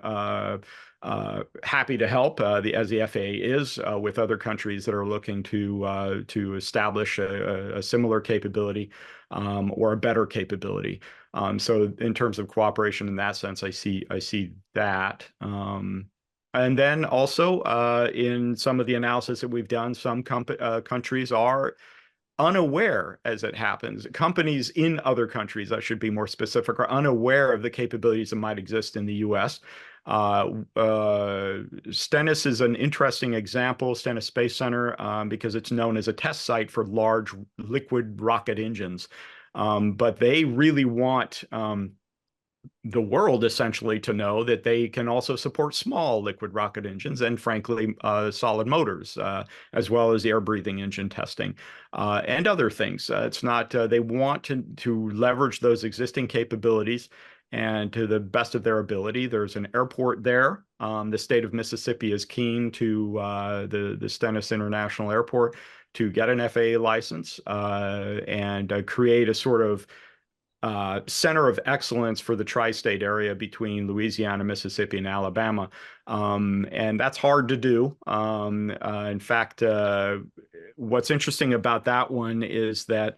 happy to help, as the FAA is, with other countries that are looking to establish a similar capability or a better capability. So in terms of cooperation in that sense, I see that. And then also in some of the analysis that we've done, some countries are unaware, as it happens. Companies in other countries, I should be more specific, are unaware of the capabilities that might exist in the U.S. Stennis is an interesting example, Stennis Space Center, because it's known as a test site for large liquid rocket engines. But they really want the world essentially to know that they can also support small liquid rocket engines and frankly solid motors, as well as air breathing engine testing and other things. It's not they want to leverage those existing capabilities and to the best of their ability. There's an airport there The state of Mississippi is keen to the Stennis International Airport to get an FAA license and create a sort of center of excellence for the tri-state area between Louisiana, Mississippi, and Alabama. And that's hard to do. In fact, what's interesting about that one is that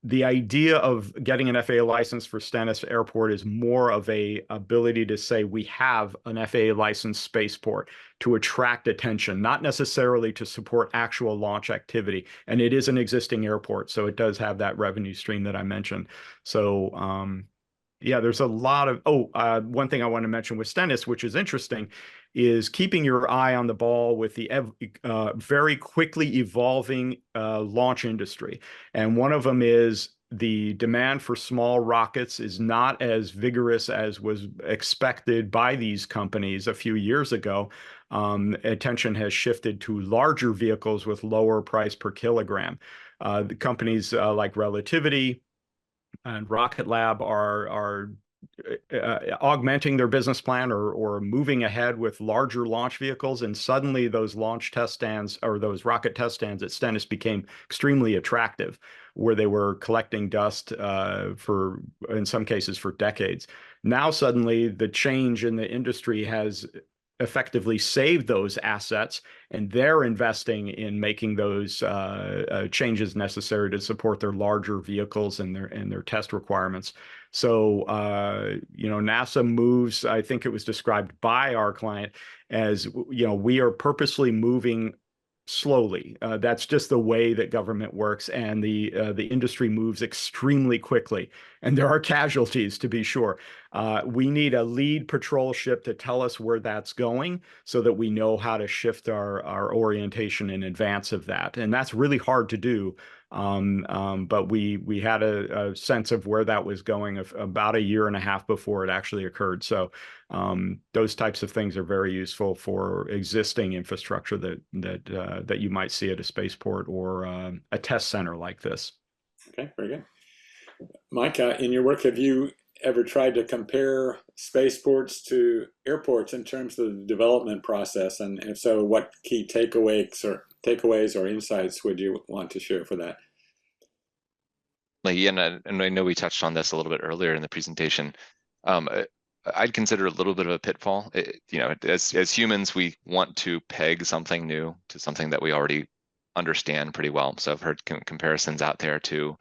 the idea of getting an FAA license for Stennis Airport is more of a ability to say we have an FAA licensed spaceport to attract attention, not necessarily to support actual launch activity. And it is an existing airport, so it does have that revenue stream that I mentioned. So yeah, there's a lot of, one thing I want to mention with Stennis, which is interesting, is keeping your eye on the ball with the very quickly evolving launch industry. And one of them is the demand for small rockets is not as vigorous as was expected by these companies a few years ago. Attention has shifted to larger vehicles with lower price per kilogram. The companies like Relativity and Rocket Lab are augmenting their business plan or moving ahead with larger launch vehicles, and suddenly those launch test stands or those rocket test stands at Stennis became extremely attractive, where they were collecting dust for, in some cases, for decades. Now suddenly the change in the industry has effectively saved those assets, and they're investing in making those changes necessary to support their larger vehicles and their test requirements. So, NASA moves, I think it was described by our client as, we are purposely moving slowly. That's just the way that government works, and the industry moves extremely quickly. And there are casualties, to be sure. We need a lead patrol ship to tell us where that's going so that we know how to shift our orientation in advance of that. And that's really hard to do. But we had a sense of where that was going about a year and a half before it actually occurred. So those types of things are very useful for existing infrastructure that you might see at a spaceport or a test center like this. Okay, very good. Mike, in your work, have you ever tried to compare spaceports to airports in terms of the development process? And if so, what key takeaways or insights would you want to share for that? And I know we touched on this a little bit earlier in the presentation. I'd consider it a little bit of a pitfall. As humans, we want to peg something new to something that we already understand pretty well. So I've heard comparisons out there to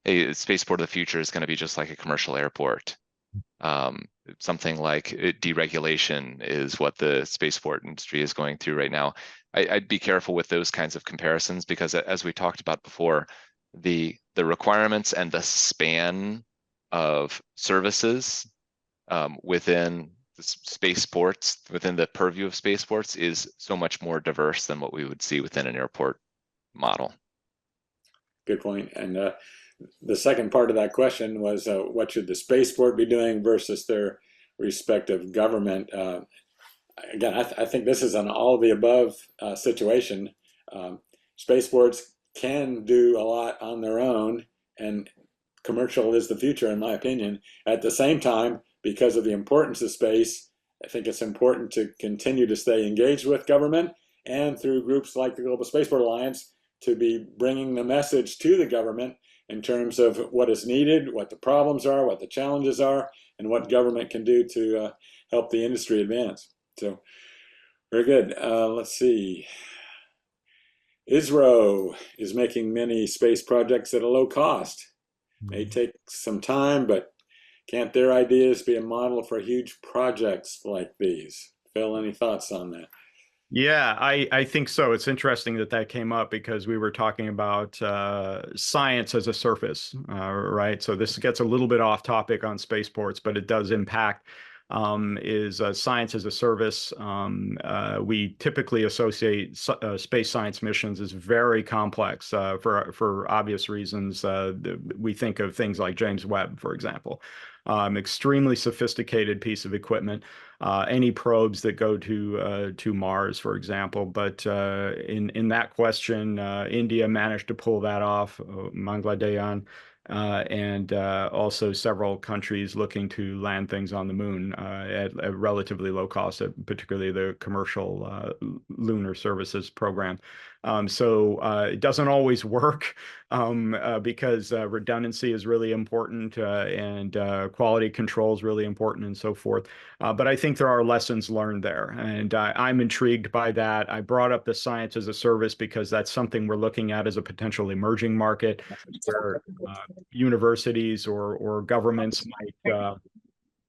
a spaceport of the future is going to be just like a commercial airport. Something like deregulation is what the spaceport industry is going through right now. I'd be careful with those kinds of comparisons, because as we talked about before, the requirements and the span of services within the spaceports, within the purview of spaceports, is so much more diverse than what we would see within an airport model. Good point. And the second part of that question was, what should the spaceport be doing versus their respective government? Again, I think this is an all of the above situation. Spaceports can do a lot on their own, and commercial is the future, in my opinion. At the same time, because of the importance of space, I think it's important to continue to stay engaged with government, and through groups like the Global Spaceport Alliance, to be bringing the message to the government in terms of what is needed, what the problems are, what the challenges are, and what government can do to help the industry advance. So, very good. Let's see. ISRO is making many space projects at a low cost. May take some time, but can't their ideas be a model for huge projects like these? Phil, any thoughts on that? Yeah, I think so. It's interesting that came up, because we were talking about science as a service, right? So this gets a little bit off topic on spaceports, but it does impact science as a service. We typically associate space science missions as very complex for obvious reasons. We think of things like James Webb, for example. Extremely sophisticated piece of equipment. Any probes that go to Mars, for example. But in that question, India managed to pull that off, Mangaladeyan, and also several countries looking to land things on the moon at a relatively low cost, particularly the commercial lunar services program. So it doesn't always work because redundancy is really important and quality control is really important and so forth. But I think there are lessons learned there, and I'm intrigued by that. I brought up the science as a service because that's something we're looking at as a potential emerging market where universities or governments might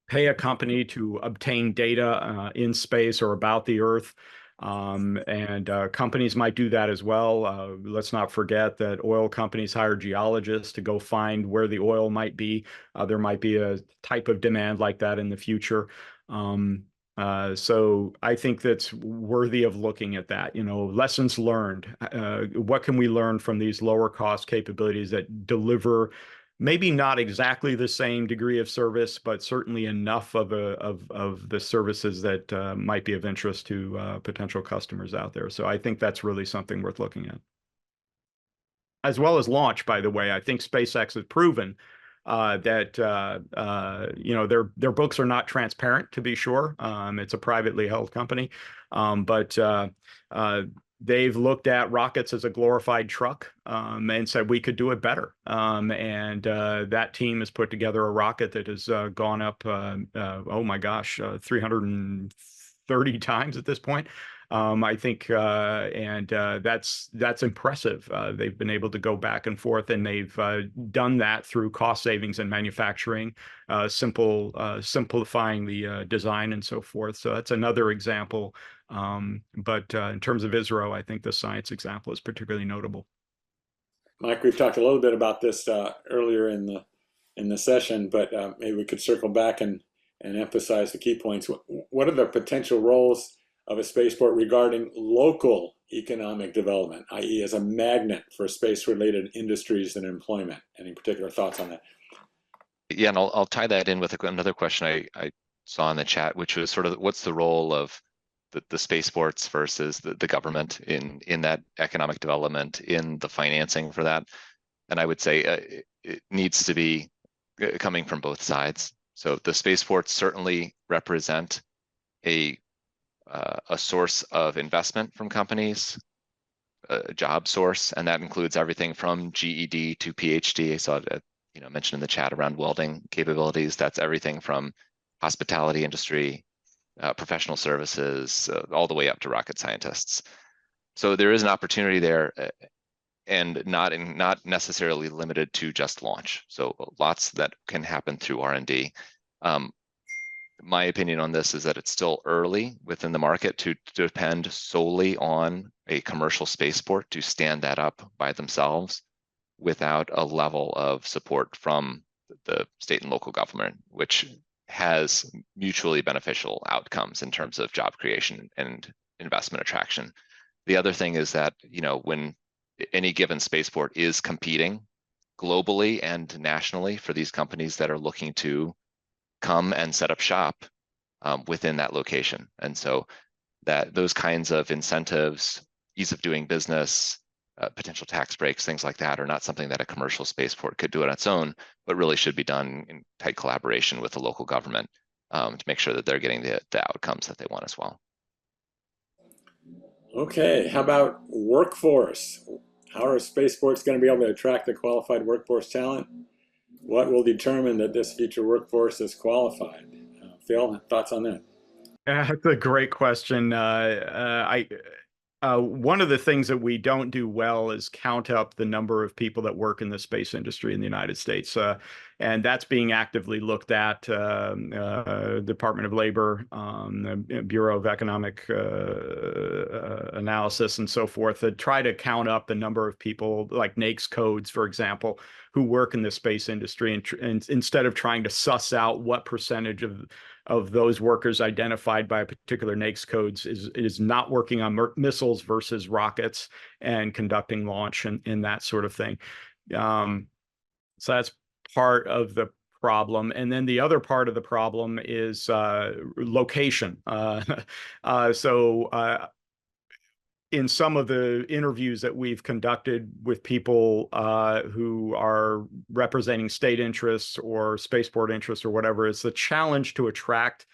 pay a company to obtain data in space or about the Earth. And companies might do that as well. Let's not forget that oil companies hire geologists to go find where the oil might be. There might be a type of demand like that in the future. So I think that's worthy of looking at that. Lessons learned. What can we learn from these lower cost capabilities that deliver maybe not exactly the same degree of service, but certainly enough of the services that might be of interest to potential customers out there. So I think that's really something worth looking at. As well as launch, by the way, I think SpaceX has proven that their books are not transparent, to be sure. It's a privately held company, but they've looked at rockets as a glorified truck and said we could do it better. And that team has put together a rocket that has gone up, oh my gosh, 330 times at this point. I think, and that's impressive. They've been able to go back and forth, and they've done that through cost savings in manufacturing, simplifying the design and so forth. So that's another example. But in terms of ISRO, I think the science example is particularly notable. Mike, we've talked a little bit about this earlier in the session, but maybe we could circle back and emphasize the key points. What are the potential roles of a spaceport regarding local economic development, i.e. as a magnet for space-related industries and employment? Any particular thoughts on that? Yeah, and I'll tie that in with another question I saw in the chat, which was sort of what's the role of the spaceports versus the government in that economic development, in the financing for that. And I would say it needs to be coming from both sides. So the spaceports certainly represent a source of investment from companies, a job source, and that includes everything from GED to PhD. I saw it, mentioned in the chat around welding capabilities. That's everything from hospitality industry, professional services, all the way up to rocket scientists. So there is an opportunity there, and not necessarily limited to just launch. So lots that can happen through R&D. My opinion on this is that it's still early within the market to depend solely on a commercial spaceport to stand that up by themselves without a level of support from the state and local government, which has mutually beneficial outcomes in terms of job creation and investment attraction. The other thing is that, when any given spaceport is competing globally and nationally for these companies that are looking to come and set up shop within that location. And so that those kinds of incentives, ease of doing business, potential tax breaks, things like that are not something that a commercial spaceport could do on its own, but really should be done in tight collaboration with the local government to make sure that they're getting the outcomes that they want as well. Okay, how about workforce? How are spaceports going to be able to attract the qualified workforce talent? What will determine that this future workforce is qualified? Phil, thoughts on that? That's a great question. One of the things that we don't do well is count up the number of people that work in the space industry in the United States. And that's being actively looked at, Department of Labor, the Bureau of Economic Analysis and so forth, to try to count up the number of people like NAICS codes, for example, who work in the space industry, and instead of trying to suss out what percentage of those workers identified by a particular NAICS codes is not working on missiles versus rockets and conducting launch and that sort of thing. So that's part of the problem. And then the other part of the problem is location. in some of the interviews that we've conducted with people who are representing state interests or spaceport interests or whatever, it's the challenge to attract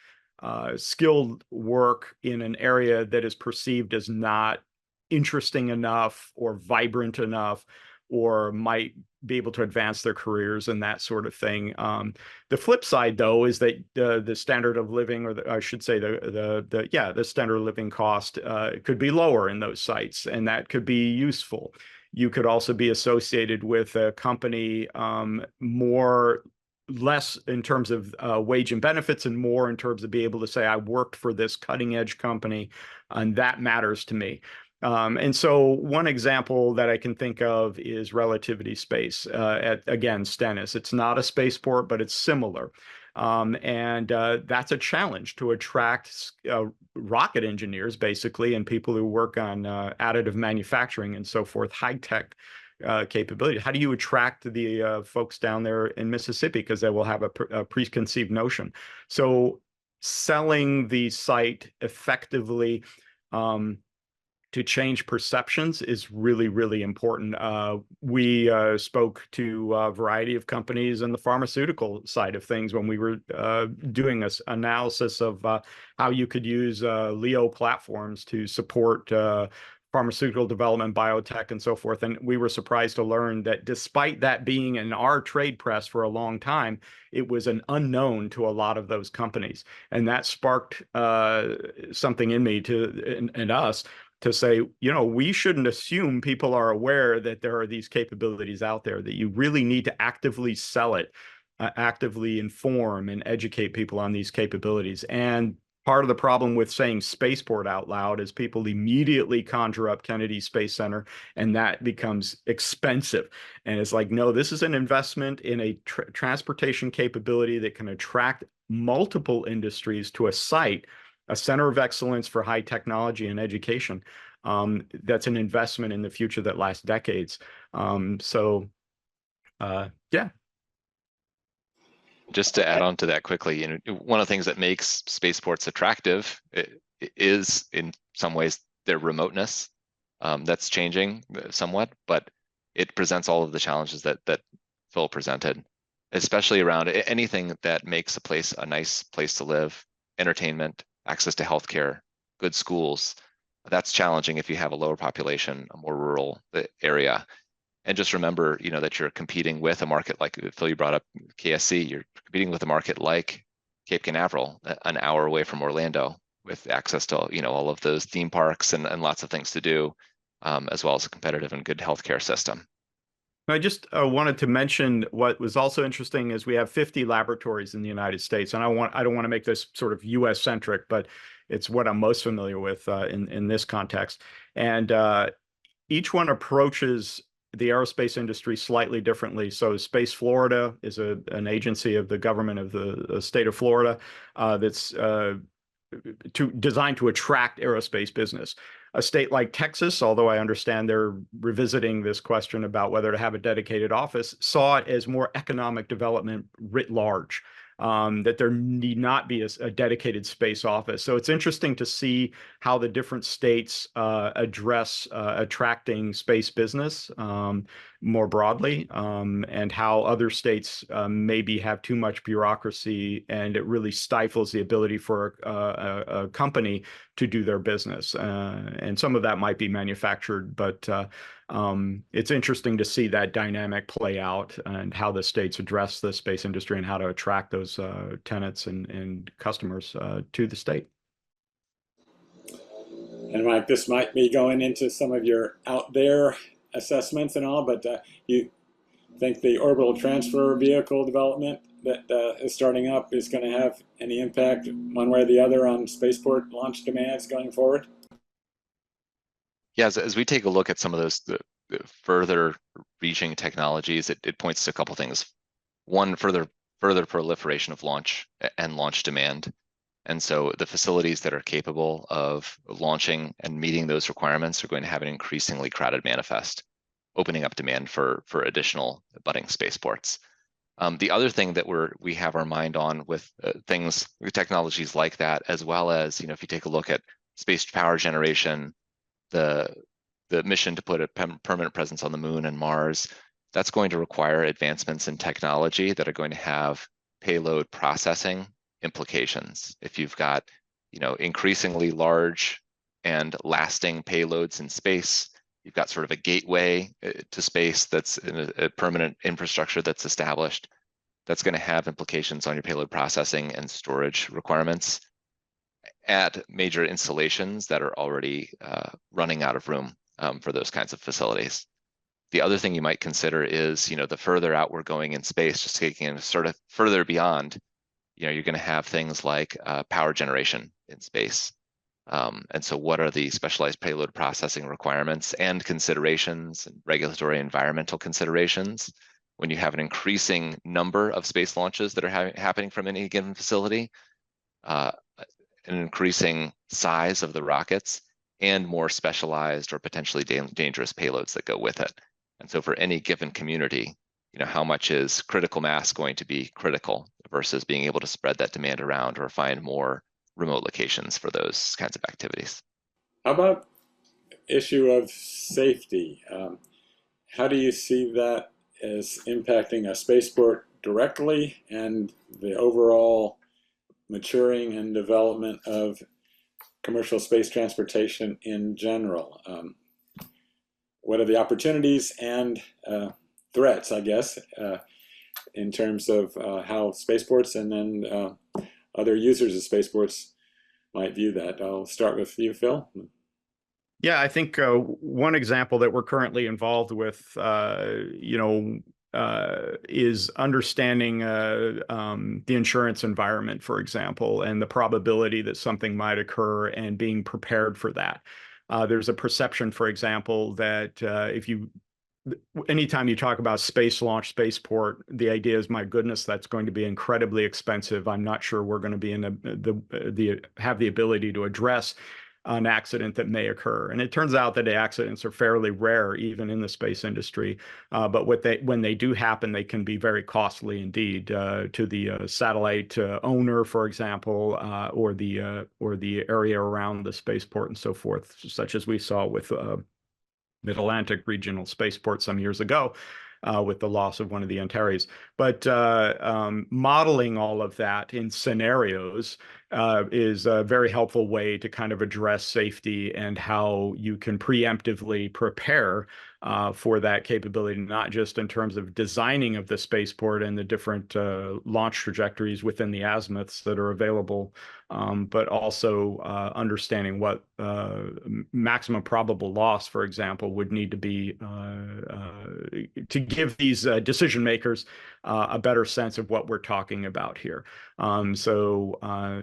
skilled work in an area that is perceived as not interesting enough or vibrant enough, or might be able to advance their careers and that sort of thing. The flip side, though, is that the standard of living, or I should say the standard of living cost could be lower in those sites, and that could be useful. You could also be associated with a company less in terms of wage and benefits, and more in terms of being able to say, I worked for this cutting edge company, and that matters to me. And so one example that I can think of is Relativity Space again, Stennis. It's not a spaceport, but it's similar. And that's a challenge to attract rocket engineers, basically, and people who work on additive manufacturing and so forth, high-tech capability. How do you attract the folks down there in Mississippi? Because they will have a preconceived notion. So selling the site effectively to change perceptions is really, really important. We spoke to a variety of companies in the pharmaceutical side of things when we were doing this analysis of how you could use LEO platforms to support pharmaceutical development, biotech, and so forth. And we were surprised to learn that despite that being in our trade press for a long time, it was an unknown to a lot of those companies. And that sparked something in me and us to say, we shouldn't assume people are aware that there are these capabilities out there, that you really need to actively sell it, actively inform and educate people on these capabilities. And part of the problem with saying spaceport out loud is people immediately conjure up Kennedy Space Center, and that becomes expensive. And it's like, no, this is an investment in a transportation capability that can attract multiple industries to a site, a center of excellence for high technology and education. That's an investment in the future that lasts decades. Yeah. Just to add on to that quickly, one of the things that makes spaceports attractive is, in some ways, their remoteness. That's changing somewhat, but it presents all of the challenges that Phil presented, especially around anything that makes a place a nice place to live, entertainment, access to healthcare, good schools. That's challenging if you have a lower population, a more rural area. And just remember, that you're competing with a market like, Phil, you brought up KSC, you're competing with a market like Cape Canaveral, an hour away from Orlando, with access to, all of those theme parks and lots of things to do, as well as a competitive and good healthcare system. I just wanted to mention what was also interesting is we have 50 laboratories in the United States, and I don't want to make this sort of U.S. centric, but it's what I'm most familiar with in this context. And each one approaches the aerospace industry slightly differently. So Space Florida is an agency of the government of the state of Florida that's designed to attract aerospace business. A state like Texas, although I understand they're revisiting this question about whether to have a dedicated office, saw it as more economic development writ large, that there need not be a dedicated space office. So it's interesting to see how the different states address attracting space business more broadly, and how other states maybe have too much bureaucracy, and it really stifles the ability for a company to do their business. And some of that might be manufactured, but it's interesting to see that dynamic play out and how the states address the space industry and how to attract those tenants and customers to the state. And Mike, this might be going into some of your out there assessments and all, but you think the orbital transfer vehicle development that is starting up is going to have any impact one way or the other on spaceport launch demands going forward? Yeah, as we take a look at some of those the further reaching technologies, it points to a couple things. One, further proliferation of launch and launch demand. And so the facilities that are capable of launching and meeting those requirements are going to have an increasingly crowded manifest, opening up demand for additional budding spaceports. The other thing that we have our mind on with technologies like that, as well as, if you take a look at space power generation, the mission to put a permanent presence on the moon and Mars, that's going to require advancements in technology that are going to have payload processing implications. If you've got, increasingly large and lasting payloads in space, you've got sort of a gateway to space that's in a permanent infrastructure that's established. That's going to have implications on your payload processing and storage requirements at major installations that are already running out of room for those kinds of facilities. The other thing you might consider is, the further out we're going in space, just taking it sort of further beyond, you're going to have things like power generation in space. And so what are the specialized payload processing requirements and considerations and regulatory environmental considerations when you have an increasing number of space launches that are happening from any given facility, an increasing size of the rockets, and more specialized or potentially dangerous payloads that go with it. And so for any given community, how much is critical mass going to be critical versus being able to spread that demand around or find more remote locations for those kinds of activities. How about issue of safety? How do you see that as impacting a spaceport directly and the overall maturing and development of commercial space transportation in general? What are the opportunities and threats, I guess, in terms of how spaceports and then other users of spaceports might view that? I'll start with you, Phil. Yeah, I think one example that we're currently involved with, is understanding the insurance environment, for example, and the probability that something might occur and being prepared for that. There's a perception, for example, that anytime you talk about space launch, spaceport, the idea is, my goodness, that's going to be incredibly expensive. I'm not sure we're going to be in have the ability to address an accident that may occur. And it turns out that the accidents are fairly rare, even in the space industry. But when they do happen, they can be very costly indeed to the satellite owner, for example, or the area around the spaceport and so forth, such as we saw with Mid-Atlantic Regional Spaceport some years ago with the loss of one of the Antares. But modeling all of that in scenarios is a very helpful way to kind of address safety and how you can preemptively prepare for that capability, not just in terms of designing of the spaceport and the different launch trajectories within the azimuths that are available, but also understanding what maximum probable loss, for example, would need to be to give these decision makers a better sense of what we're talking about here. So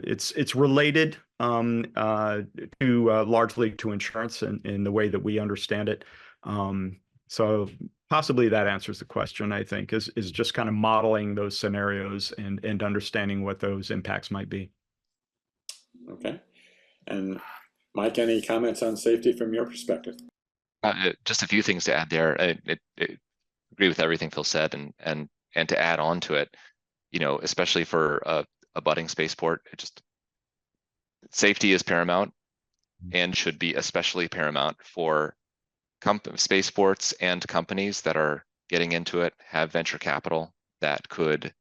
it's related to largely to insurance in the way that we understand it. So possibly that answers the question, I think, is just kind of modeling those scenarios and understanding what those impacts might be. Okay. And Mike, any comments on safety from your perspective? Just a few things to add there. I agree with everything Phil said, and to add on to it, especially for a budding spaceport, safety is paramount and should be especially paramount for spaceports and companies that are getting into it, have venture capital that could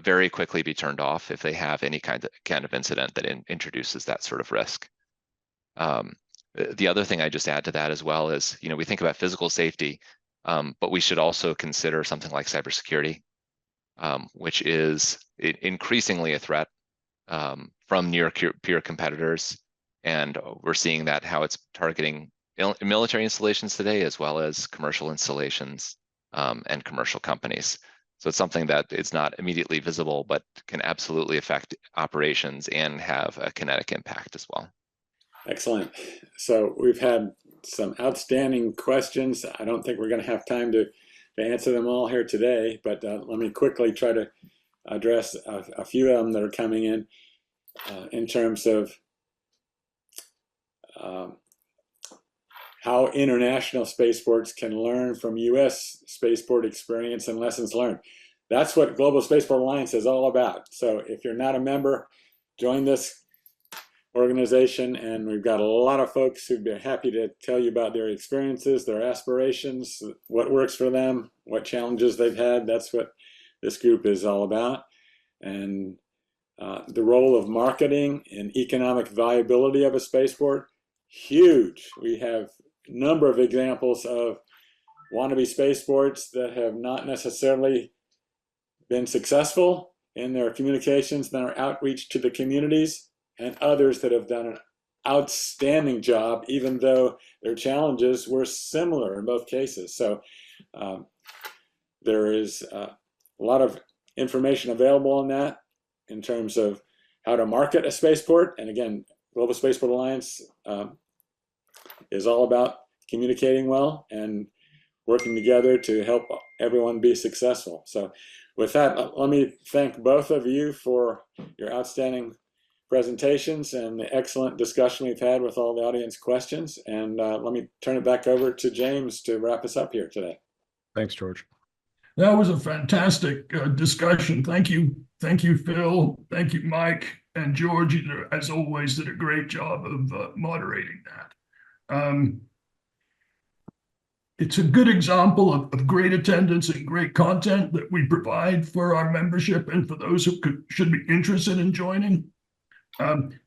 very quickly be turned off if they have any kind of incident that introduces that sort of risk. The other thing I just add to that as well is, we think about physical safety, but we should also consider something like cybersecurity, which is increasingly a threat from near peer competitors. And we're seeing that how it's targeting military installations today, as well as commercial installations and commercial companies. So it's something that is not immediately visible, but can absolutely affect operations and have a kinetic impact as well. Excellent. So we've had some outstanding questions. I don't think we're going to have time to answer them all here today, but let me quickly try to address a few of them that are coming in terms of how international spaceports can learn from U.S. spaceport experience and lessons learned. That's what Global Spaceport Alliance is all about. So if you're not a member, join this organization, and we've got a lot of folks who'd be happy to tell you about their experiences, their aspirations, what works for them, what challenges they've had. That's what this group is all about. And the role of marketing and economic viability of a spaceport, huge. We have a number of examples of wannabe spaceports that have not necessarily been successful in their communications and their outreach to the communities, and others that have done an outstanding job, even though their challenges were similar in both cases. So there is a lot of information available on that in terms of how to market a spaceport. And again, Global Spaceport Alliance is all about communicating well and working together to help everyone be successful. So with that, let me thank both of you for your outstanding presentations and the excellent discussion we've had with all the audience questions. And let me turn it back over to James to wrap us up here today. Thanks, George. That was a fantastic discussion. Thank you. Thank you, Phil. Thank you, Mike. And George, as always, did a great job of moderating that. It's a good example of great attendance and great content that we provide for our membership and for those who should be interested in joining.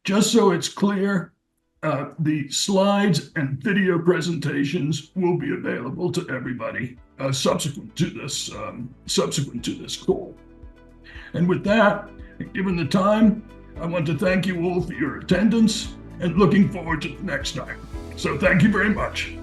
Just so it's clear, the slides and video presentations will be available to everybody subsequent to this call. And with that, given the time, I want to thank you all for your attendance and looking forward to the next time. So thank you very much.